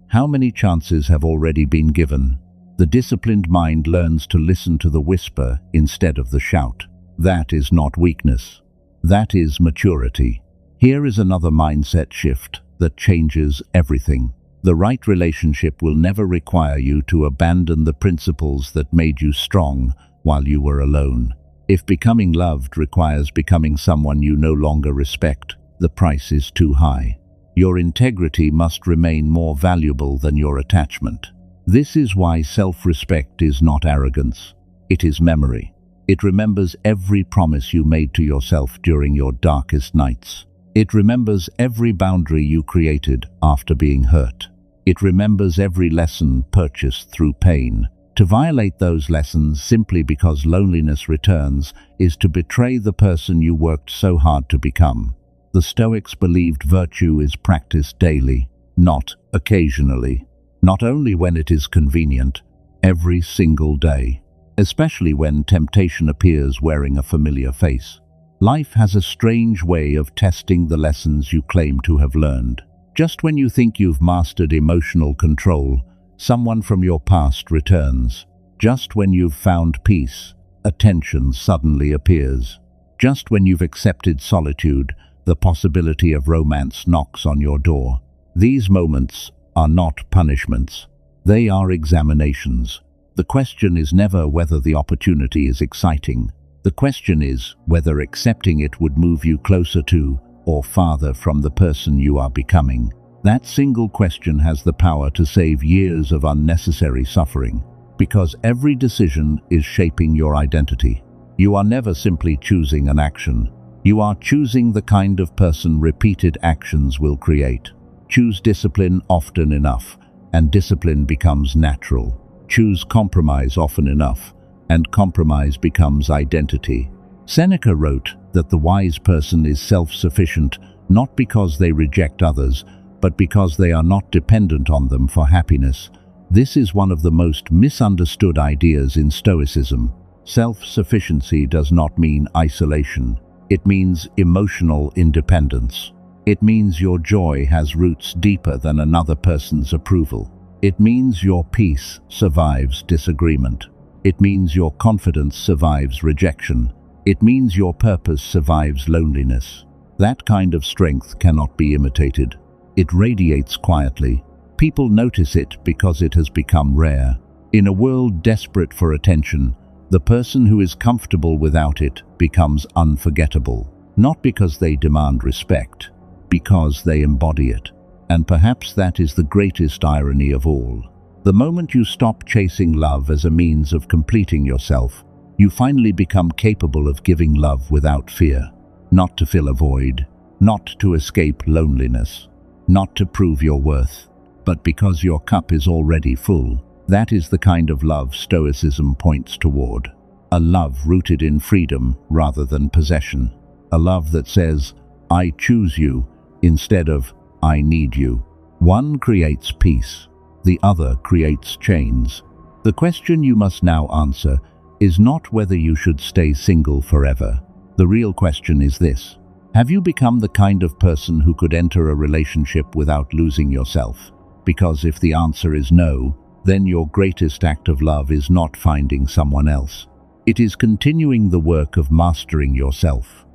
how many chances have already been given? The disciplined mind learns to listen to the whisper instead of the shout. That is not weakness. That is maturity. Here is another mindset shift that changes everything. The right relationship will never require you to abandon the principles that made you strong while you were alone. If becoming loved requires becoming someone you no longer respect, the price is too high. Your integrity must remain more valuable than your attachment. This is why self-respect is not arrogance. It is memory. It remembers every promise you made to yourself during your darkest nights. It remembers every boundary you created after being hurt. It remembers every lesson purchased through pain. To violate those lessons simply because loneliness returns is to betray the person you worked so hard to become. The Stoics believed virtue is practiced daily, not occasionally. Not only when it is convenient, every single day. Especially when temptation appears wearing a familiar face. Life has a strange way of testing the lessons you claim to have learned. Just when you think you've mastered emotional control, someone from your past returns. Just when you've found peace, attention suddenly appears. Just when you've accepted solitude, the possibility of romance knocks on your door. These moments are not punishments. They are examinations. The question is never whether the opportunity is exciting. The question is whether accepting it would move you closer to or farther from the person you are becoming. That single question has the power to save years of unnecessary suffering, because every decision is shaping your identity. You are never simply choosing an action. You are choosing the kind of person repeated actions will create. Choose discipline often enough, and discipline becomes natural. Choose compromise often enough, and compromise becomes identity. Seneca wrote that the wise person is self-sufficient not because they reject others, but because they are not dependent on them for happiness. This is one of the most misunderstood ideas in Stoicism. Self-sufficiency does not mean isolation. It means emotional independence. It means your joy has roots deeper than another person's approval. It means your peace survives disagreement. It means your confidence survives rejection. It means your purpose survives loneliness. That kind of strength cannot be imitated. It radiates quietly. People notice it because it has become rare. In a world desperate for attention, the person who is comfortable without it becomes unforgettable. Not because they demand respect, because they embody it. And perhaps that is the greatest irony of all. The moment you stop chasing love as a means of completing yourself, you finally become capable of giving love without fear. Not to fill a void, not to escape loneliness, not to prove your worth, but because your cup is already full. That is the kind of love Stoicism points toward. A love rooted in freedom rather than possession. A love that says, I choose you, instead of, I need you. One creates peace, the other creates chains. The question you must now answer is not whether you should stay single forever. The real question is this: have you become the kind of person who could enter a relationship without losing yourself? Because if the answer is no, then your greatest act of love is not finding someone else. It is continuing the work of mastering yourself.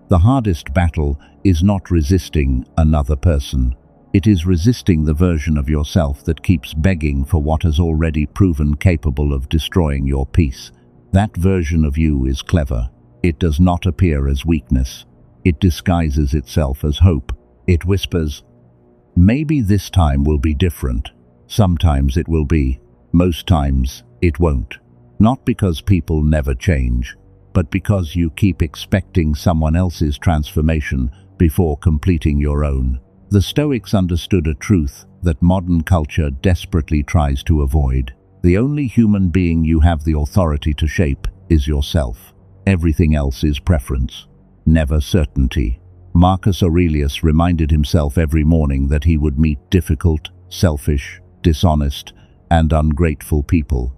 The hardest battle is not resisting another person. It is resisting the version of yourself that keeps begging for what has already proven capable of destroying your peace. That version of you is clever. It does not appear as weakness. It disguises itself as hope. It whispers, maybe this time will be different. Sometimes it will be. Most times it won't. Not because people never change, but because you keep expecting someone else's transformation before completing your own. The Stoics understood a truth that modern culture desperately tries to avoid. The only human being you have the authority to shape is yourself. Everything else is preference, never certainty. Marcus Aurelius reminded himself every morning that he would meet difficult, selfish, dishonest, and ungrateful people.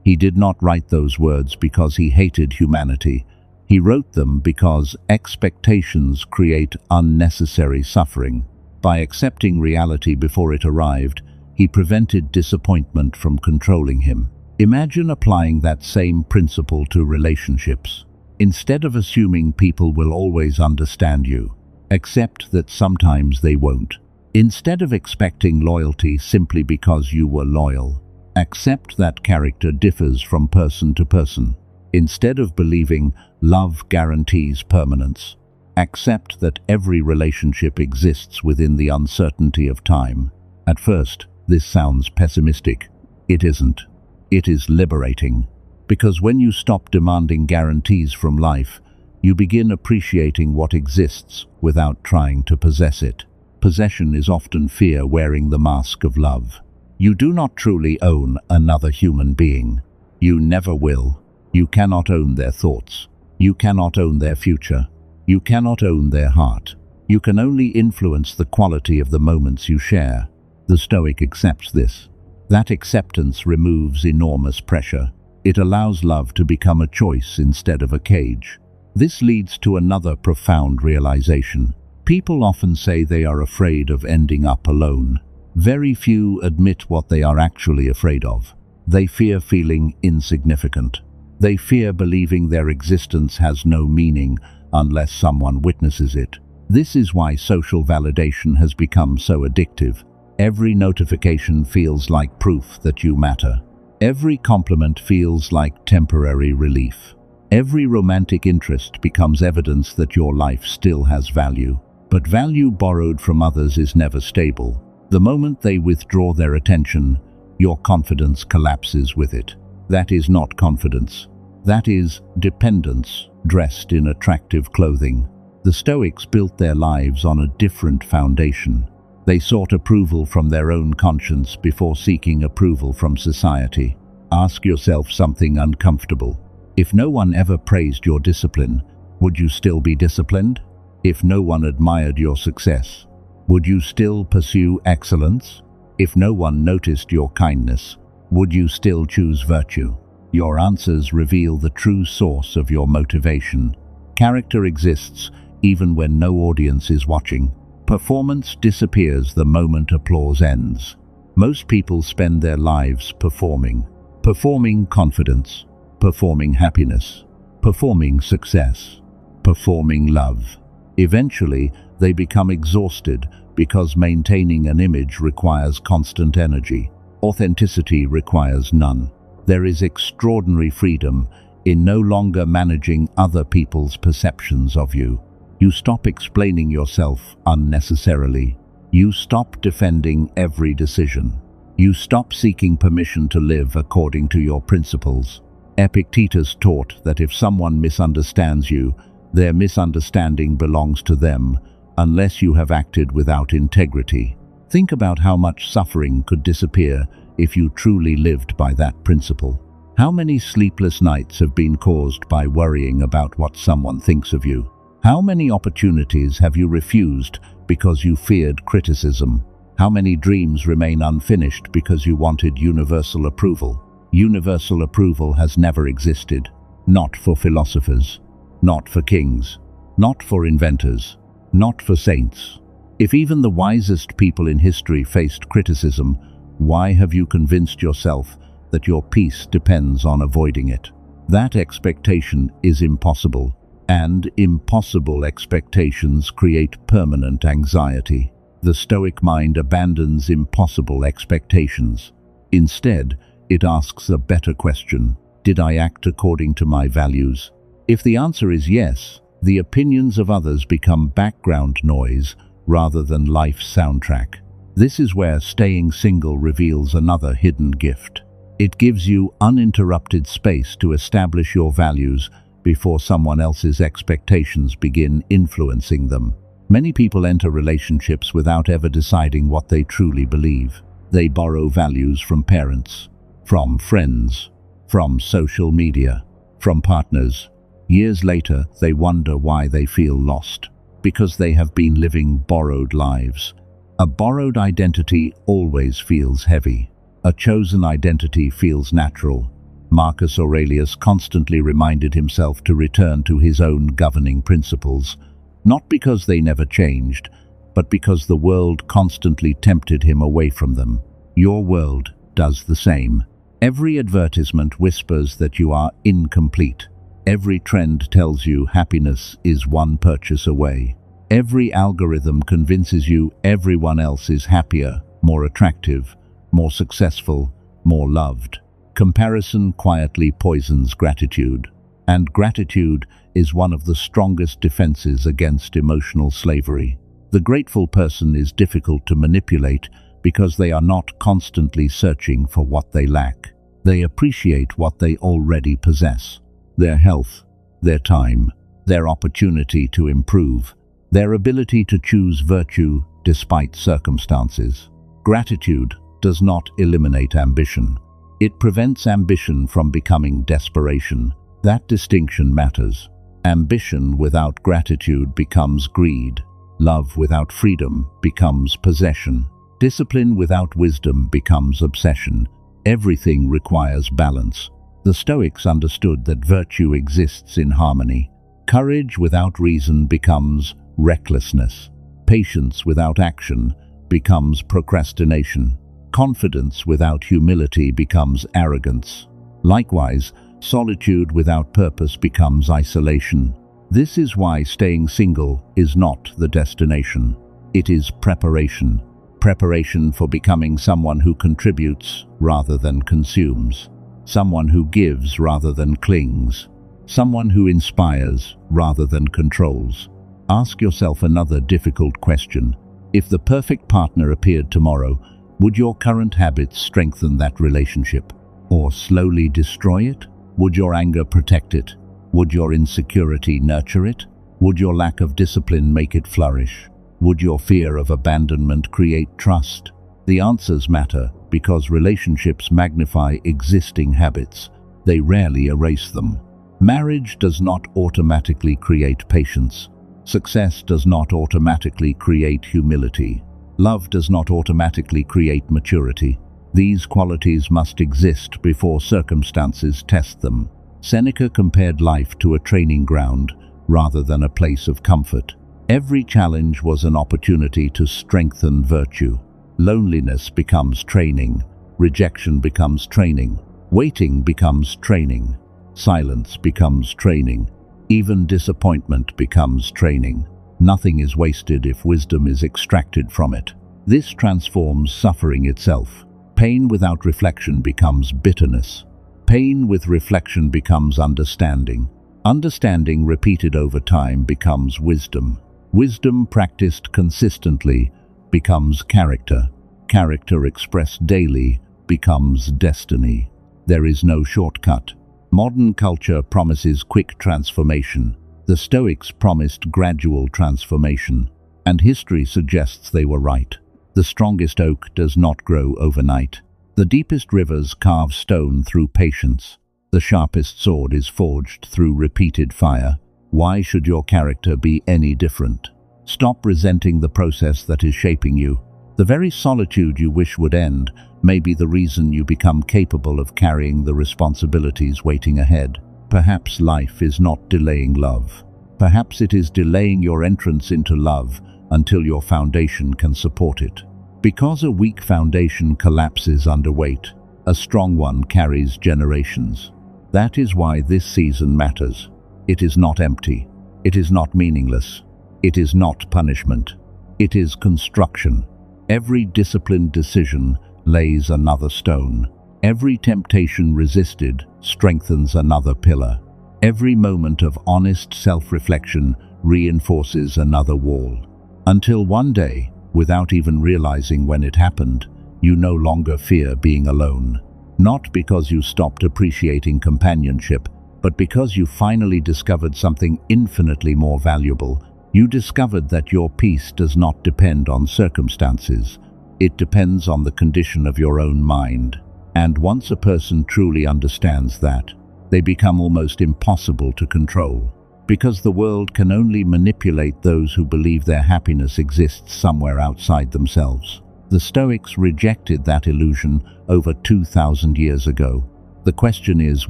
He did not write those words because he hated humanity. He wrote them because expectations create unnecessary suffering. By accepting reality before it arrived, he prevented disappointment from controlling him. Imagine applying that same principle to relationships. Instead of assuming people will always understand you, accept that sometimes they won't. Instead of expecting loyalty simply because you were loyal, accept that character differs from person to person. Instead of believing love guarantees permanence, accept that every relationship exists within the uncertainty of time. At first, this sounds pessimistic. It isn't. It is liberating. Because when you stop demanding guarantees from life, you begin appreciating what exists without trying to possess it. Possession is often fear wearing the mask of love. You do not truly own another human being. You never will. You cannot own their thoughts. You cannot own their future. You cannot own their heart. You can only influence the quality of the moments you share. The Stoic accepts this. That acceptance removes enormous pressure. It allows love to become a choice instead of a cage. This leads to another profound realization. People often say they are afraid of ending up alone. Very few admit what they are actually afraid of. They fear feeling insignificant. They fear believing their existence has no meaning unless someone witnesses it. This is why social validation has become so addictive. Every notification feels like proof that you matter. Every compliment feels like temporary relief. Every romantic interest becomes evidence that your life still has value. But value borrowed from others is never stable. The moment they withdraw their attention, your confidence collapses with it. That is not confidence. That is dependence, dressed in attractive clothing. The Stoics built their lives on a different foundation. They sought approval from their own conscience before seeking approval from society. Ask yourself something uncomfortable. If no one ever praised your discipline, would you still be disciplined? If no one admired your success, would you still pursue excellence? If no one noticed your kindness, would you still choose virtue? Your answers reveal the true source of your motivation. Character exists even when no audience is watching. Performance disappears the moment applause ends. Most people spend their lives performing. Performing confidence, performing happiness, performing success, performing love. Eventually, they become exhausted because maintaining an image requires constant energy. Authenticity requires none. There is extraordinary freedom in no longer managing other people's perceptions of you. You stop explaining yourself unnecessarily. You stop defending every decision. You stop seeking permission to live according to your principles. Epictetus taught that if someone misunderstands you, their misunderstanding belongs to them, unless you have acted without integrity. Think about how much suffering could disappear if you truly lived by that principle. How many sleepless nights have been caused by worrying about what someone thinks of you? How many opportunities have you refused because you feared criticism? How many dreams remain unfinished because you wanted universal approval? Universal approval has never existed. Not for philosophers, not for kings, not for inventors, not for saints. If even the wisest people in history faced criticism, why have you convinced yourself that your peace depends on avoiding it? That expectation is impossible, and impossible expectations create permanent anxiety. The Stoic mind abandons impossible expectations. Instead, it asks a better question: did I act according to my values? If the answer is yes, the opinions of others become background noise rather than life's soundtrack. This is where staying single reveals another hidden gift. It gives you uninterrupted space to establish your values before someone else's expectations begin influencing them. Many people enter relationships without ever deciding what they truly believe. They borrow values from parents, from friends, from social media, from partners. Years later, they wonder why they feel lost, because they have been living borrowed lives. A borrowed identity always feels heavy. A chosen identity feels natural. Marcus Aurelius constantly reminded himself to return to his own governing principles, not because they never changed, but because the world constantly tempted him away from them. Your world does the same. Every advertisement whispers that you are incomplete. Every trend tells you happiness is one purchase away. Every algorithm convinces you everyone else is happier, more attractive, more successful, more loved. Comparison quietly poisons gratitude, and gratitude is one of the strongest defenses against emotional slavery. The grateful person is difficult to manipulate because they are not constantly searching for what they lack. They appreciate what they already possess: their health, their time, their opportunity to improve, their ability to choose virtue despite circumstances. Gratitude does not eliminate ambition. It prevents ambition from becoming desperation. That distinction matters. Ambition without gratitude becomes greed. Love without freedom becomes possession. Discipline without wisdom becomes obsession. Everything requires balance. The Stoics understood that virtue exists in harmony. Courage without reason becomes recklessness. Patience without action becomes procrastination. Confidence without humility becomes arrogance. Likewise, solitude without purpose becomes isolation. This is why staying single is not the destination. It is preparation. Preparation for becoming someone who contributes rather than consumes. Someone who gives rather than clings. Someone who inspires rather than controls. Ask yourself another difficult question. If the perfect partner appeared tomorrow, would your current habits strengthen that relationship or slowly destroy it? Would your anger protect it? Would your insecurity nurture it? Would your lack of discipline make it flourish? Would your fear of abandonment create trust? The answers matter because relationships magnify existing habits. They rarely erase them. Marriage does not automatically create patience. Success does not automatically create humility. Love does not automatically create maturity. These qualities must exist before circumstances test them. Seneca compared life to a training ground rather than a place of comfort. Every challenge was an opportunity to strengthen virtue. Loneliness becomes training. Rejection becomes training. Waiting becomes training. Silence becomes training. Even disappointment becomes training. Nothing is wasted if wisdom is extracted from it. This transforms suffering itself. Pain without reflection becomes bitterness. Pain with reflection becomes understanding. Understanding repeated over time becomes wisdom. Wisdom practiced consistently becomes character. Character expressed daily becomes destiny. There is no shortcut. Modern culture promises quick transformation. The Stoics promised gradual transformation, and history suggests they were right. The strongest oak does not grow overnight. The deepest rivers carve stone through patience. The sharpest sword is forged through repeated fire. Why should your character be any different? Stop resenting the process that is shaping you. The very solitude you wish would end may be the reason you become capable of carrying the responsibilities waiting ahead. Perhaps life is not delaying love. Perhaps it is delaying your entrance into love until your foundation can support it. Because a weak foundation collapses under weight, a strong one carries generations. That is why this season matters. It is not empty. It is not meaningless. It is not punishment. It is construction. Every disciplined decision lays another stone. Every temptation resisted strengthens another pillar. Every moment of honest self-reflection reinforces another wall. Until one day, without even realizing when it happened, you no longer fear being alone. Not because you stopped appreciating companionship, but because you finally discovered something infinitely more valuable. You discovered that your peace does not depend on circumstances. It depends on the condition of your own mind. And once a person truly understands that, they become almost impossible to control. Because the world can only manipulate those who believe their happiness exists somewhere outside themselves. The Stoics rejected that illusion over 2,000 years ago. The question is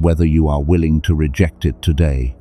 whether you are willing to reject it today.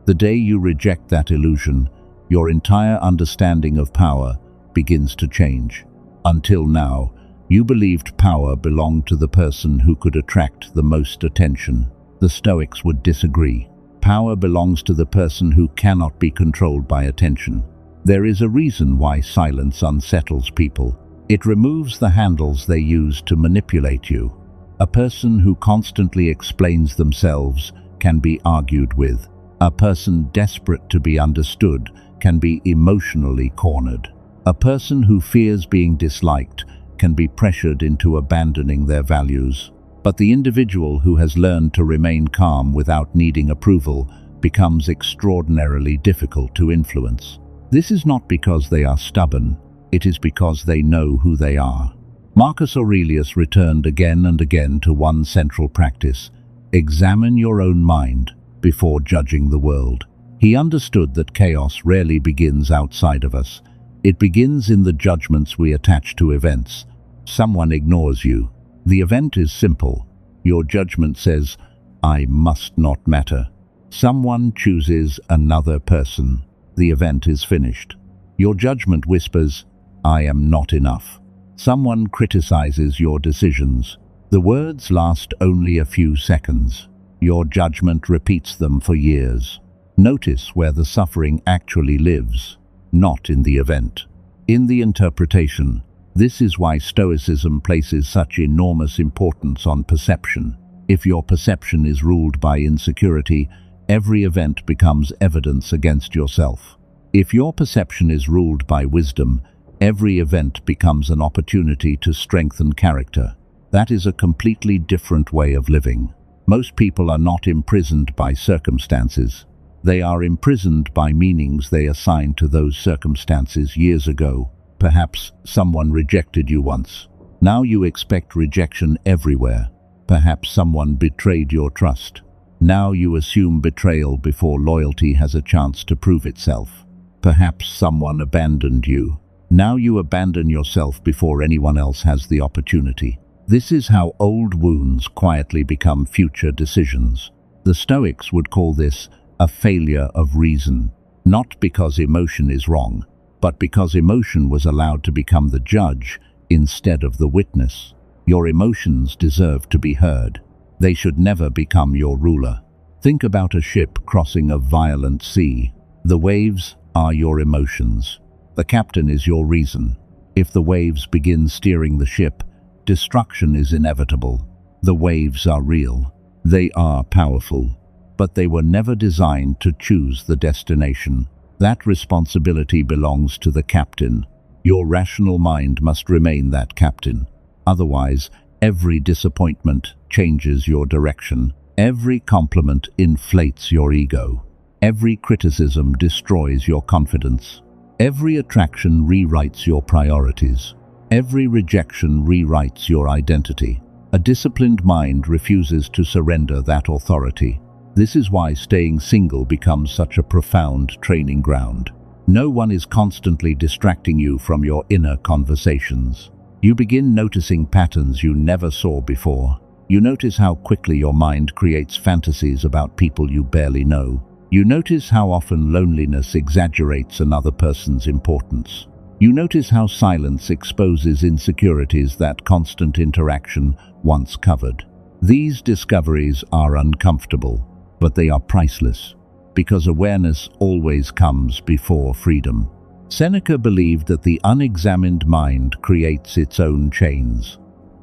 The day you reject that illusion, your entire understanding of power begins to change. Until now, you believed power belonged to the person who could attract the most attention. The Stoics would disagree. Power belongs to the person who cannot be controlled by attention. There is a reason why silence unsettles people. It removes the handles they use to manipulate you. A person who constantly explains themselves can be argued with. A person desperate to be understood can be emotionally cornered. A person who fears being disliked can be pressured into abandoning their values. But the individual who has learned to remain calm without needing approval becomes extraordinarily difficult to influence. This is not because they are stubborn, it is because they know who they are. Marcus Aurelius returned again and again to one central practice: examine your own mind before judging the world. He understood that chaos rarely begins outside of us. It begins in the judgments we attach to events. Someone ignores you. The event is simple. Your judgment says, "I must not matter." Someone chooses another person. The event is finished. Your judgment whispers, "I am not enough." Someone criticizes your decisions. The words last only a few seconds. Your judgment repeats them for years. Notice where the suffering actually lives, not in the event, in the interpretation. This is why Stoicism places such enormous importance on perception. If your perception is ruled by insecurity, every event becomes evidence against yourself. If your perception is ruled by wisdom, every event becomes an opportunity to strengthen character. That is a completely different way of living. Most people are not imprisoned by circumstances. They are imprisoned by meanings they assigned to those circumstances years ago. Perhaps someone rejected you once. Now you expect rejection everywhere. Perhaps someone betrayed your trust. Now you assume betrayal before loyalty has a chance to prove itself. Perhaps someone abandoned you. Now you abandon yourself before anyone else has the opportunity. This is how old wounds quietly become future decisions. The Stoics would call this a failure of reason, not because emotion is wrong, but because emotion was allowed to become the judge instead of the witness. Your emotions deserve to be heard. They should never become your ruler. Think about a ship crossing a violent sea. The waves are your emotions. The captain is your reason. If the waves begin steering the ship, destruction is inevitable. The waves are real. They are powerful. But they were never designed to choose the destination. That responsibility belongs to the captain. Your rational mind must remain that captain. Otherwise, every disappointment changes your direction. Every compliment inflates your ego. Every criticism destroys your confidence. Every attraction rewrites your priorities. Every rejection rewrites your identity. A disciplined mind refuses to surrender that authority. This is why staying single becomes such a profound training ground. No one is constantly distracting you from your inner conversations. You begin noticing patterns you never saw before. You notice how quickly your mind creates fantasies about people you barely know. You notice how often loneliness exaggerates another person's importance. You notice how silence exposes insecurities that constant interaction once covered. These discoveries are uncomfortable, but they are priceless, because awareness always comes before freedom. Seneca believed that the unexamined mind creates its own chains.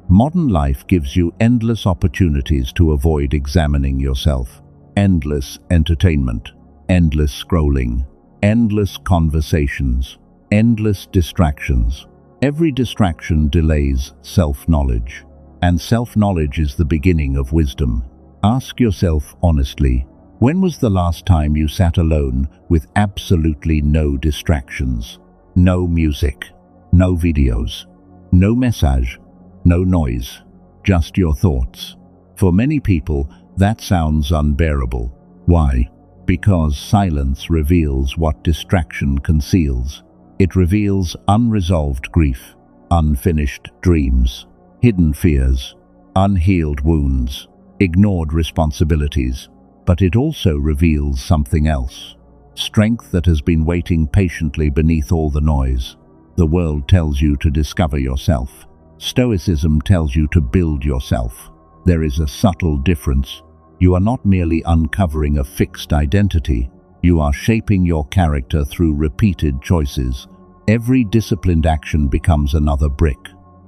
Modern life gives you endless opportunities to avoid examining yourself. Endless entertainment, endless scrolling, endless conversations, endless distractions. Every distraction delays self-knowledge, and self-knowledge is the beginning of wisdom. Ask yourself honestly, when was the last time you sat alone with absolutely no distractions? No music, no videos, no message, no noise, just your thoughts. For many people, that sounds unbearable. Why? Because silence reveals what distraction conceals. It reveals unresolved grief, unfinished dreams, hidden fears, unhealed wounds, ignored responsibilities. But it also reveals something else. Strength that has been waiting patiently beneath all the noise. The world tells you to discover yourself. Stoicism tells you to build yourself. There is a subtle difference. You are not merely uncovering a fixed identity. You are shaping your character through repeated choices. Every disciplined action becomes another brick.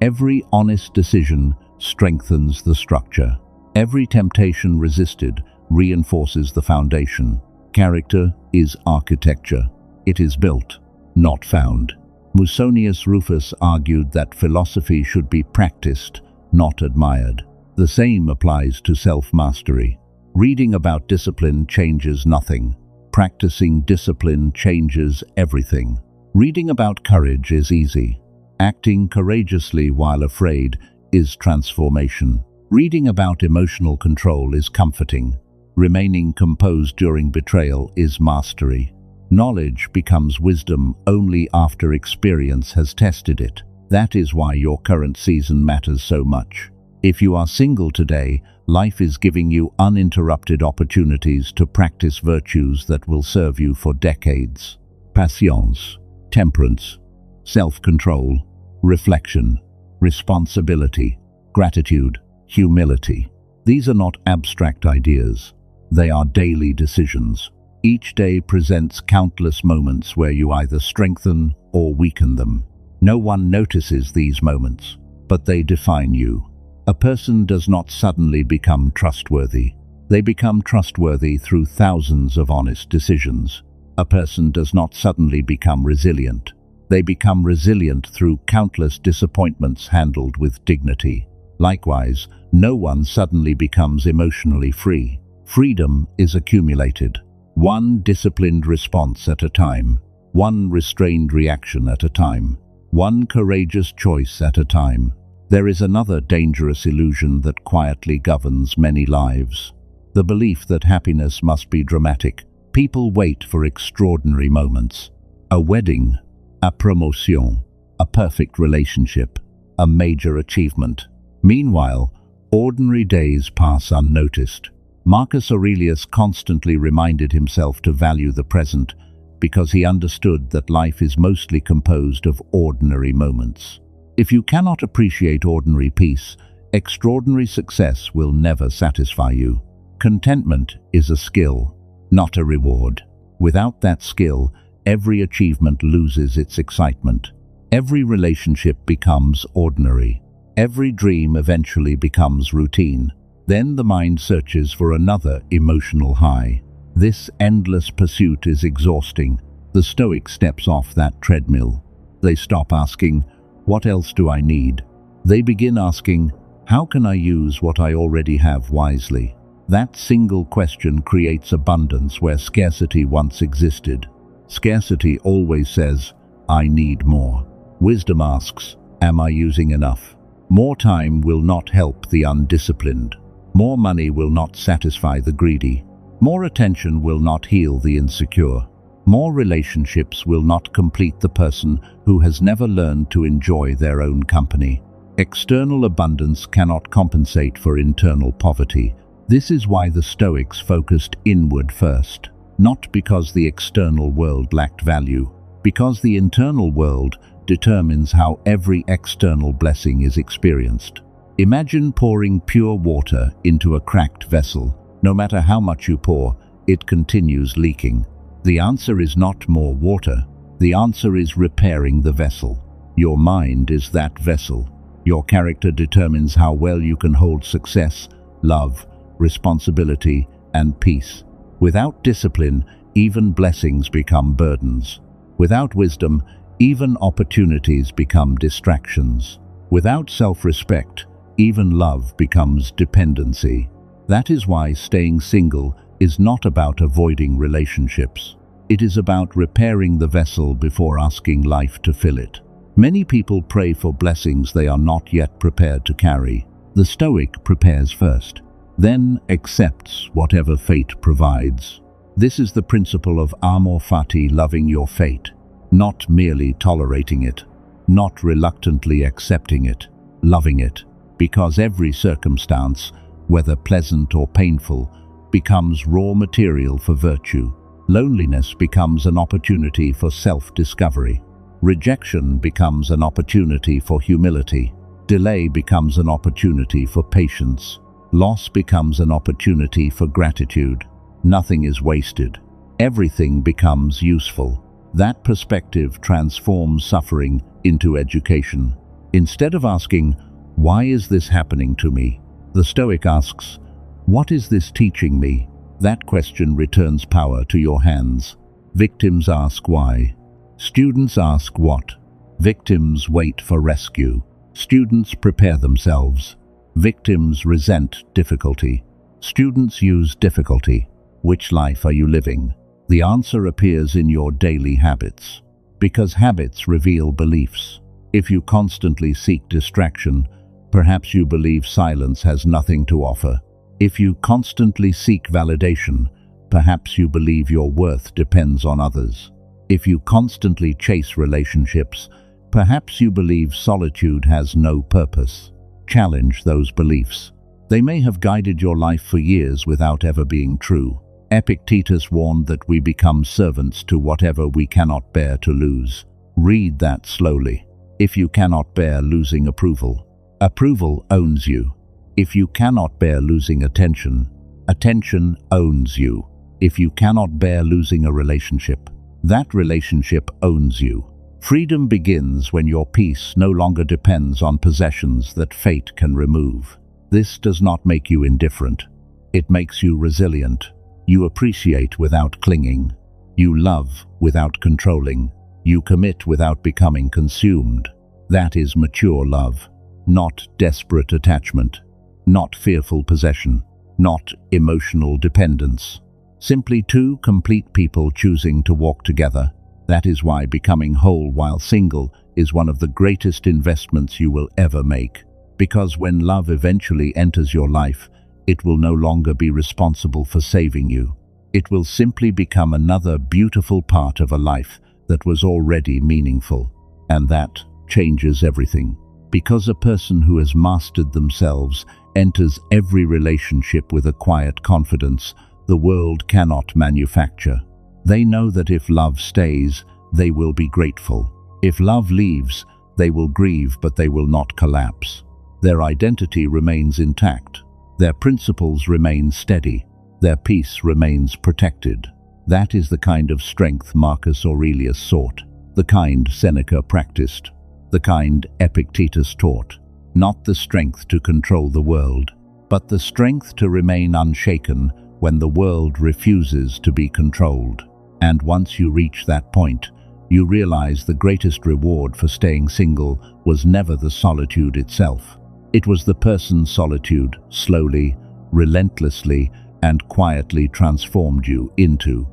Every honest decision strengthens the structure. Every temptation resisted reinforces the foundation. Character is architecture. It is built, not found. Musonius Rufus argued that philosophy should be practiced, not admired. The same applies to self-mastery. Reading about discipline changes nothing. Practicing discipline changes everything. Reading about courage is easy. Acting courageously while afraid is transformation. Reading about emotional control is comforting. Remaining composed during betrayal is mastery. Knowledge becomes wisdom only after experience has tested it. That is why your current season matters so much. If you are single today, life is giving you uninterrupted opportunities to practice virtues that will serve you for decades. Patience, temperance, self-control, reflection, responsibility, gratitude, humility. These are not abstract ideas. They are daily decisions. Each day presents countless moments where you either strengthen or weaken them. No one notices these moments, but they define you. A person does not suddenly become trustworthy. They become trustworthy through thousands of honest decisions. A person does not suddenly become resilient. They become resilient through countless disappointments handled with dignity. Likewise, no one suddenly becomes emotionally free. Freedom is accumulated. One disciplined response at a time. One restrained reaction at a time. One courageous choice at a time. There is another dangerous illusion that quietly governs many lives. The belief that happiness must be dramatic. People wait for extraordinary moments. A wedding, a promotion, a perfect relationship, a major achievement. Meanwhile, ordinary days pass unnoticed. Marcus Aurelius constantly reminded himself to value the present because he understood that life is mostly composed of ordinary moments. If you cannot appreciate ordinary peace, extraordinary success will never satisfy you. Contentment is a skill, not a reward. Without that skill, every achievement loses its excitement. Every relationship becomes ordinary. Every dream eventually becomes routine. Then the mind searches for another emotional high. This endless pursuit is exhausting. The Stoic steps off that treadmill. They stop asking, "What else do I need?" They begin asking, "How can I use what I already have wisely?" That single question creates abundance where scarcity once existed. Scarcity always says, "I need more." Wisdom asks, Am I using enough? More time will not help the undisciplined. More money will not satisfy the greedy. More attention will not heal the insecure. More relationships will not complete the person who has never learned to enjoy their own company. External abundance cannot compensate for internal poverty. This is why the Stoics focused inward first. Not because the external world lacked value, because the internal world determines how every external blessing is experienced. Imagine pouring pure water into a cracked vessel. No matter how much you pour, it continues leaking. The answer is not more water. The answer is repairing the vessel. Your mind is that vessel. Your character determines how well you can hold success, love, responsibility, and peace. Without discipline, even blessings become burdens. Without wisdom, even opportunities become distractions. Without self-respect, even love becomes dependency. That is why staying single is not about avoiding relationships. It is about repairing the vessel before asking life to fill it. Many people pray for blessings they are not yet prepared to carry. The Stoic prepares first, then accepts whatever fate provides. This is the principle of amor fati, loving your fate, not merely tolerating it, not reluctantly accepting it, loving it, because every circumstance, whether pleasant or painful, becomes raw material for virtue. Loneliness becomes an opportunity for self-discovery. Rejection becomes an opportunity for humility. Delay becomes an opportunity for patience. Loss becomes an opportunity for gratitude. Nothing is wasted. Everything becomes useful. That perspective transforms suffering into education. Instead of asking, "Why is this happening to me?" the Stoic asks, "What is this teaching me?" That question returns power to your hands. Victims ask why. Students ask what. Victims wait for rescue. Students prepare themselves. Victims resent difficulty. Students use difficulty. Which life are you living? The answer appears in your daily habits. Because habits reveal beliefs. If you constantly seek distraction, perhaps you believe silence has nothing to offer. If you constantly seek validation, perhaps you believe your worth depends on others. If you constantly chase relationships, perhaps you believe solitude has no purpose. Challenge those beliefs. They may have guided your life for years without ever being true. Epictetus warned that we become servants to whatever we cannot bear to lose. Read that slowly. If you cannot bear losing approval, approval owns you. If you cannot bear losing attention, attention owns you. If you cannot bear losing a relationship, that relationship owns you. Freedom begins when your peace no longer depends on possessions that fate can remove. This does not make you indifferent. It makes you resilient. You appreciate without clinging. You love without controlling. You commit without becoming consumed. That is mature love, not desperate attachment, not fearful possession, not emotional dependence. Simply two complete people choosing to walk together. That is why becoming whole while single is one of the greatest investments you will ever make. Because when love eventually enters your life, it will no longer be responsible for saving you. It will simply become another beautiful part of a life that was already meaningful. And that changes everything. Because a person who has mastered themselves enters every relationship with a quiet confidence the world cannot manufacture. They know that if love stays, they will be grateful. If love leaves, they will grieve, but they will not collapse. Their identity remains intact. Their principles remain steady. Their peace remains protected. That is the kind of strength Marcus Aurelius sought, the kind Seneca practiced, the kind Epictetus taught. Not the strength to control the world, but the strength to remain unshaken when the world refuses to be controlled. And once you reach that point, you realize the greatest reward for staying single was never the solitude itself. It was the person's solitude slowly, relentlessly, and quietly transformed you into.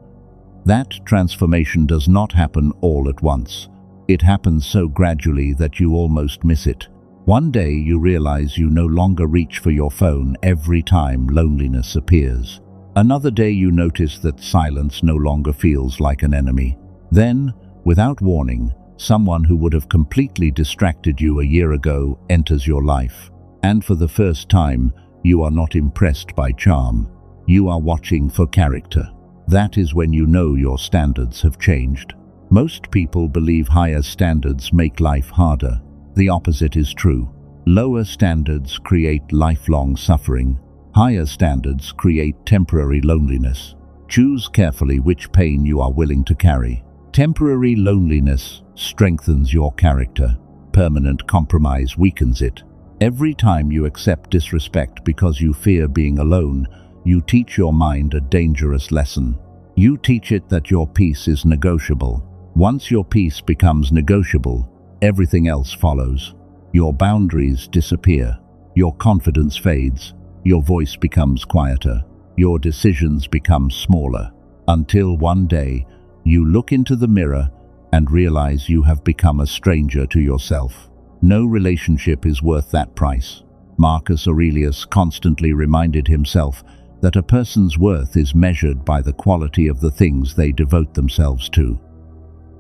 That transformation does not happen all at once. It happens so gradually that you almost miss it. One day you realize you no longer reach for your phone every time loneliness appears. Another day you notice that silence no longer feels like an enemy. Then, without warning, someone who would have completely distracted you a year ago enters your life. And for the first time, you are not impressed by charm. You are watching for character. That is when you know your standards have changed. Most people believe higher standards make life harder. The opposite is true. Lower standards create lifelong suffering. Higher standards create temporary loneliness. Choose carefully which pain you are willing to carry. Temporary loneliness strengthens your character. Permanent compromise weakens it. Every time you accept disrespect because you fear being alone, you teach your mind a dangerous lesson. You teach it that your peace is negotiable. Once your peace becomes negotiable, everything else follows. Your boundaries disappear. Your confidence fades. Your voice becomes quieter. Your decisions become smaller. Until one day, you look into the mirror and realize you have become a stranger to yourself. No relationship is worth that price. Marcus Aurelius constantly reminded himself that a person's worth is measured by the quality of the things they devote themselves to.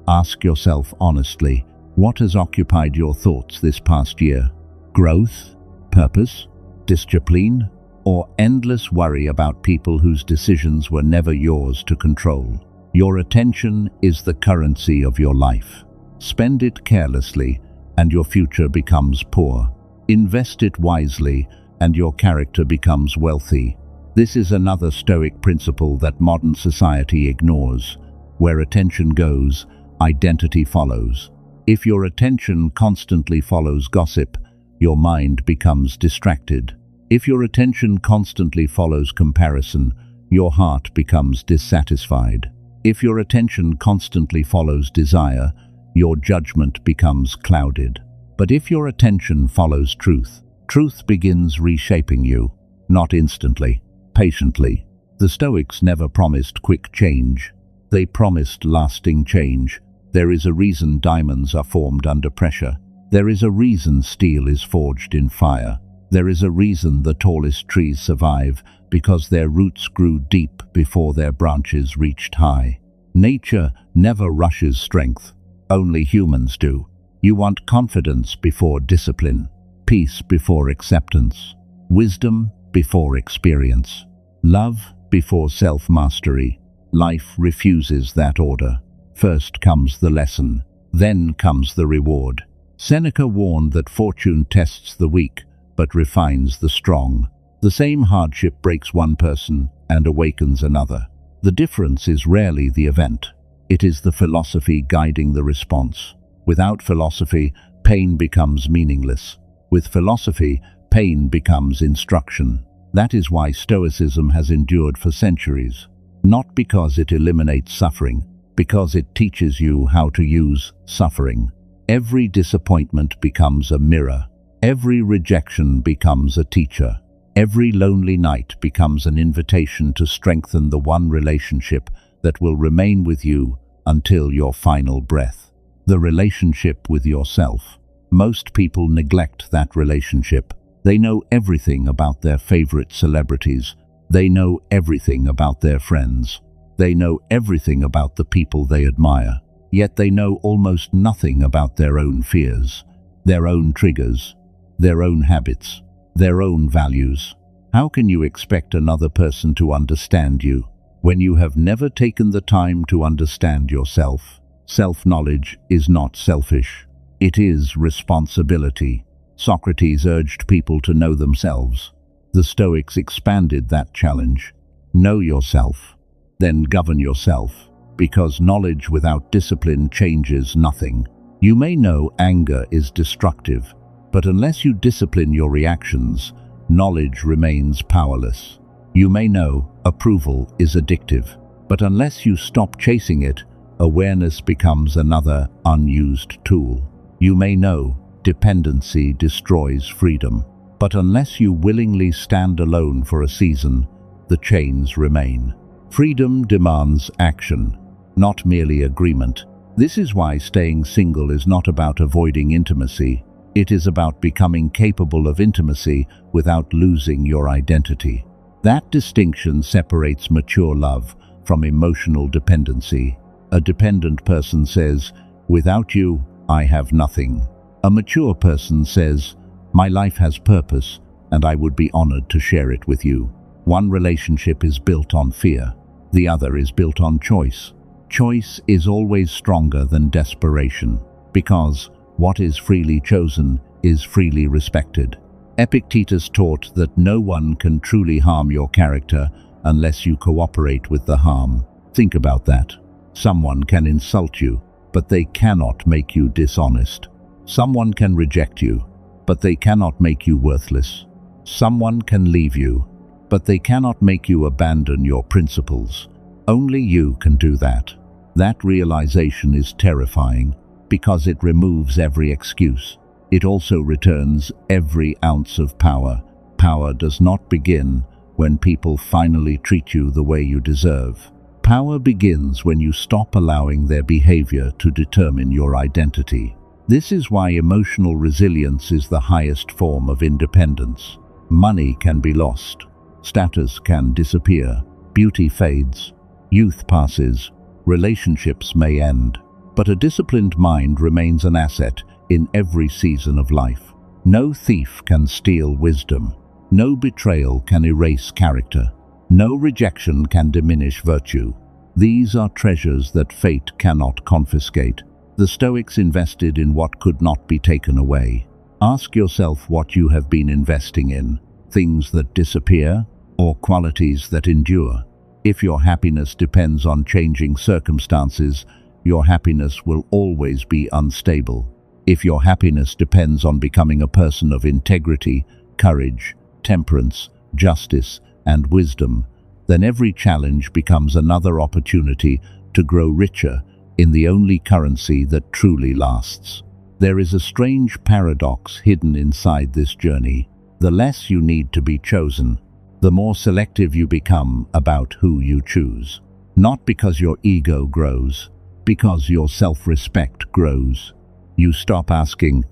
Ask yourself honestly, what has occupied your thoughts this past year? Growth, purpose, discipline, or endless worry about people whose decisions were never yours to control? Your attention is the currency of your life. Spend it carelessly, and your future becomes poor. Invest it wisely, and your character becomes wealthy. This is another Stoic principle that modern society ignores. Where attention goes, identity follows. If your attention constantly follows gossip, your mind becomes distracted. If your attention constantly follows comparison, your heart becomes dissatisfied. If your attention constantly follows desire, your judgment becomes clouded. But if your attention follows truth, truth begins reshaping you, not instantly, patiently. The Stoics never promised quick change. They promised lasting change. There is a reason diamonds are formed under pressure. There is a reason steel is forged in fire. There is a reason the tallest trees survive, because their roots grew deep before their branches reached high. Nature never rushes strength. Only humans do. You want confidence before discipline, peace before acceptance, wisdom before experience, love before self-mastery. Life refuses that order. First comes the lesson, then comes the reward. Seneca warned that fortune tests the weak, but refines the strong. The same hardship breaks one person and awakens another. The difference is rarely the event. It is the philosophy guiding the response. Without philosophy, pain becomes meaningless. With philosophy, pain becomes instruction. That is why Stoicism has endured for centuries. Not because it eliminates suffering, because it teaches you how to use suffering. Every disappointment becomes a mirror. Every rejection becomes a teacher. Every lonely night becomes an invitation to strengthen the one relationship that will remain with you until your final breath. The relationship with yourself. Most people neglect that relationship. They know everything about their favorite celebrities. They know everything about their friends. They know everything about the people they admire. Yet they know almost nothing about their own fears, their own triggers, their own habits, their own values. How can you expect another person to understand you when you have never taken the time to understand yourself? Self-knowledge is not selfish. It is responsibility. Socrates urged people to know themselves. The Stoics expanded that challenge. Know yourself, then govern yourself, because knowledge without discipline changes nothing. You may know anger is destructive, but unless you discipline your reactions, knowledge remains powerless. You may know approval is addictive, but unless you stop chasing it, awareness becomes another unused tool. You may know dependency destroys freedom, but unless you willingly stand alone for a season, the chains remain. Freedom demands action, not merely agreement. This is why staying single is not about avoiding intimacy. It is about becoming capable of intimacy without losing your identity. That distinction separates mature love from emotional dependency. A dependent person says, "Without you, I have nothing." A mature person says, "My life has purpose, and I would be honored to share it with you." One relationship is built on fear. The other is built on choice. Choice is always stronger than desperation, because what is freely chosen is freely respected. Epictetus taught that no one can truly harm your character unless you cooperate with the harm. Think about that. Someone can insult you, but they cannot make you dishonest. Someone can reject you, but they cannot make you worthless. Someone can leave you, but they cannot make you abandon your principles. Only you can do that. That realization is terrifying because it removes every excuse. It also returns every ounce of power. Power does not begin when people finally treat you the way you deserve. Power begins when you stop allowing their behavior to determine your identity. This is why emotional resilience is the highest form of independence. Money can be lost. Status can disappear. Beauty fades. Youth passes. Relationships may end. But a disciplined mind remains an asset in every season of life. No thief can steal wisdom. No betrayal can erase character. No rejection can diminish virtue. These are treasures that fate cannot confiscate. The Stoics invested in what could not be taken away. Ask yourself what you have been investing in: things that disappear or qualities that endure. If your happiness depends on changing circumstances, your happiness will always be unstable. If your happiness depends on becoming a person of integrity, courage, temperance, justice, and wisdom, then every challenge becomes another opportunity to grow richer in the only currency that truly lasts. There is a strange paradox hidden inside this journey. The less you need to be chosen, the more selective you become about who you choose. Not because your ego grows, because your self-respect grows. You stop asking,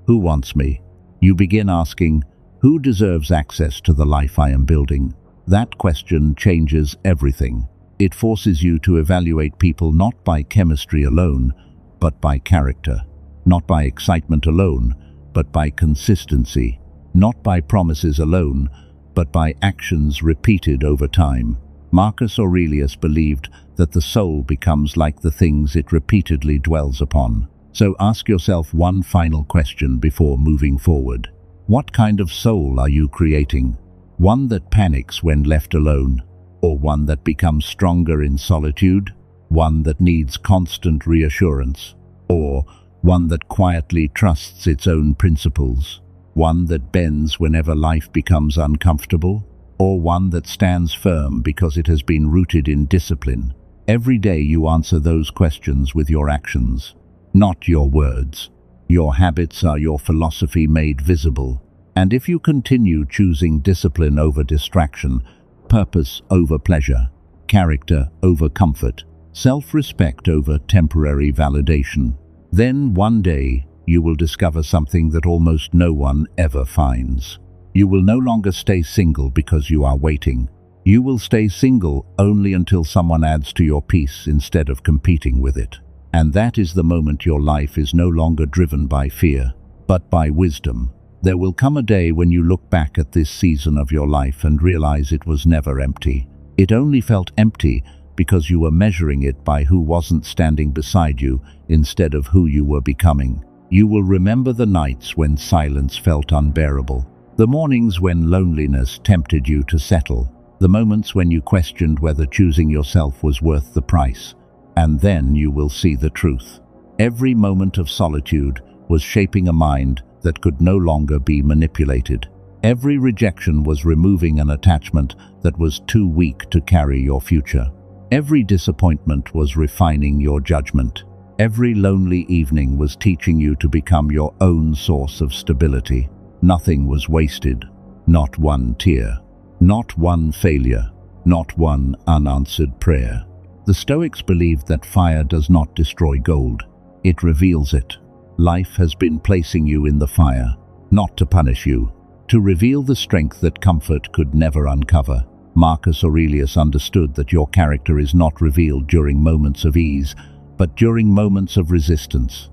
"Who wants me?" You begin asking, "Who deserves access to the life I am building?" That question changes everything. It forces you to evaluate people not by chemistry alone, but by character. Not by excitement alone, but by consistency. Not by promises alone, but by actions repeated over time. Marcus Aurelius believed that the soul becomes like the things it repeatedly dwells upon. So ask yourself one final question before moving forward. What kind of soul are you creating? One that panics when left alone, or one that becomes stronger in solitude? One that needs constant reassurance, or one that quietly trusts its own principles? One that bends whenever life becomes uncomfortable, or one that stands firm because it has been rooted in discipline? Every day you answer those questions with your actions, not your words. Your habits are your philosophy made visible. And if you continue choosing discipline over distraction, purpose over pleasure, character over comfort, self-respect over temporary validation, then one day you will discover something that almost no one ever finds. You will no longer stay single because you are waiting. You will stay single only until someone adds to your peace instead of competing with it. And that is the moment your life is no longer driven by fear, but by wisdom. There will come a day when you look back at this season of your life and realize it was never empty. It only felt empty because you were measuring it by who wasn't standing beside you instead of who you were becoming. You will remember the nights when silence felt unbearable, the mornings when loneliness tempted you to settle, the moments when you questioned whether choosing yourself was worth the price. And then you will see the truth. Every moment of solitude was shaping a mind that could no longer be manipulated. Every rejection was removing an attachment that was too weak to carry your future. Every disappointment was refining your judgment. Every lonely evening was teaching you to become your own source of stability. Nothing was wasted. Not one tear. Not one failure. Not one unanswered prayer. The Stoics believed that fire does not destroy gold, it reveals it. Life has been placing you in the fire, not to punish you, to reveal the strength that comfort could never uncover. Marcus Aurelius understood that your character is not revealed during moments of ease, but during moments of resistance.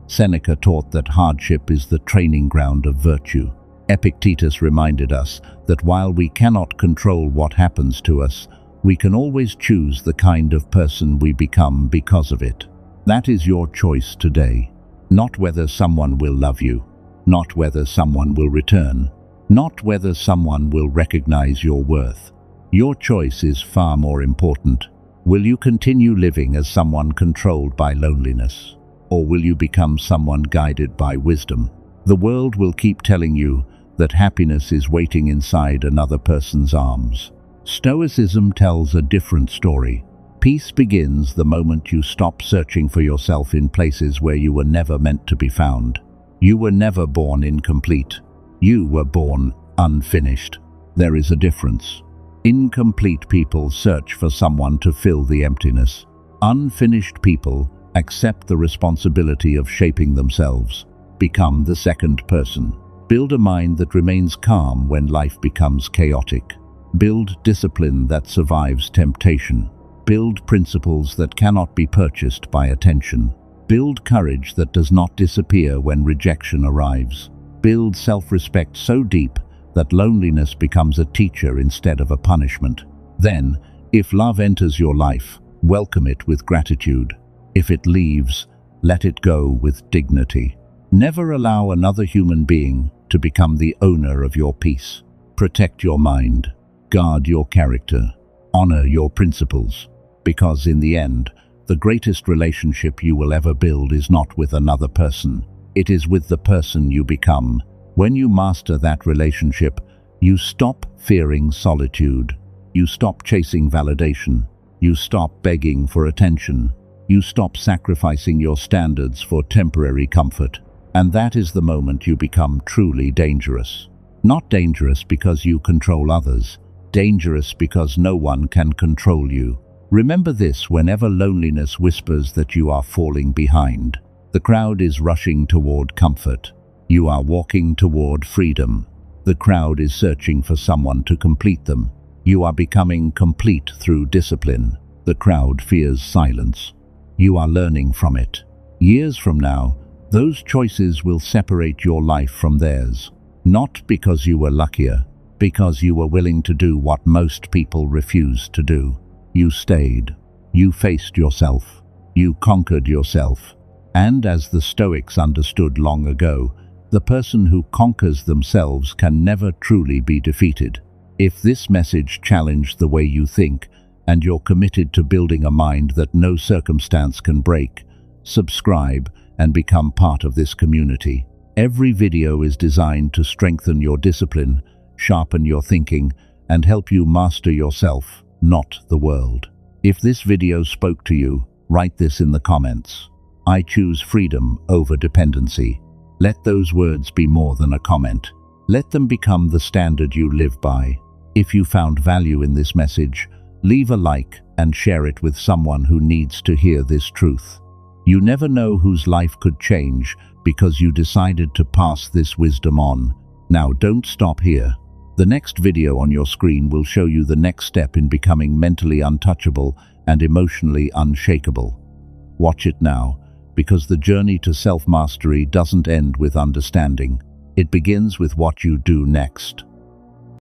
Seneca taught that hardship is the training ground of virtue. Epictetus reminded us that while we cannot control what happens to us, we can always choose the kind of person we become because of it. That is your choice today. Not whether someone will love you, not whether someone will return, not whether someone will recognize your worth. Your choice is far more important. Will you continue living as someone controlled by loneliness? Or will you become someone guided by wisdom? The world will keep telling you that happiness is waiting inside another person's arms. Stoicism tells a different story. Peace begins the moment you stop searching for yourself in places where you were never meant to be found. You were never born incomplete. You were born unfinished. There is a difference. Incomplete people search for someone to fill the emptiness. Unfinished people accept the responsibility of shaping themselves. Become the second person. Build a mind that remains calm when life becomes chaotic. Build discipline that survives temptation. Build principles that cannot be purchased by attention. Build courage that does not disappear when rejection arrives. Build self-respect so deep that loneliness becomes a teacher instead of a punishment. Then, if love enters your life, welcome it with gratitude. If it leaves, let it go with dignity. Never allow another human being to become the owner of your peace. Protect your mind. Guard your character. Honor your principles. Because in the end, the greatest relationship you will ever build is not with another person. It is with the person you become. When you master that relationship, you stop fearing solitude. You stop chasing validation. You stop begging for attention. You stop sacrificing your standards for temporary comfort. And that is the moment you become truly dangerous. Not dangerous because you control others. Dangerous because no one can control you. Remember this whenever loneliness whispers that you are falling behind. The crowd is rushing toward comfort. You are walking toward freedom. The crowd is searching for someone to complete them. You are becoming complete through discipline. The crowd fears silence. You are learning from it. Years from now, those choices will separate your life from theirs. Not because you were luckier, because you were willing to do what most people refuse to do. You stayed. You faced yourself. You conquered yourself. And as the Stoics understood long ago, the person who conquers themselves can never truly be defeated. If this message challenged the way you think, and you're committed to building a mind that no circumstance can break, subscribe and become part of this community. Every video is designed to strengthen your discipline, sharpen your thinking, and help you master yourself, not the world. If this video spoke to you, write this in the comments. I choose freedom over dependency. Let those words be more than a comment. Let them become the standard you live by. If you found value in this message, leave a like and share it with someone who needs to hear this truth. You never know whose life could change because you decided to pass this wisdom on. Now don't stop here. The next video on your screen will show you the next step in becoming mentally untouchable and emotionally unshakable. Watch it now, because the journey to self-mastery doesn't end with understanding. It begins with what you do next.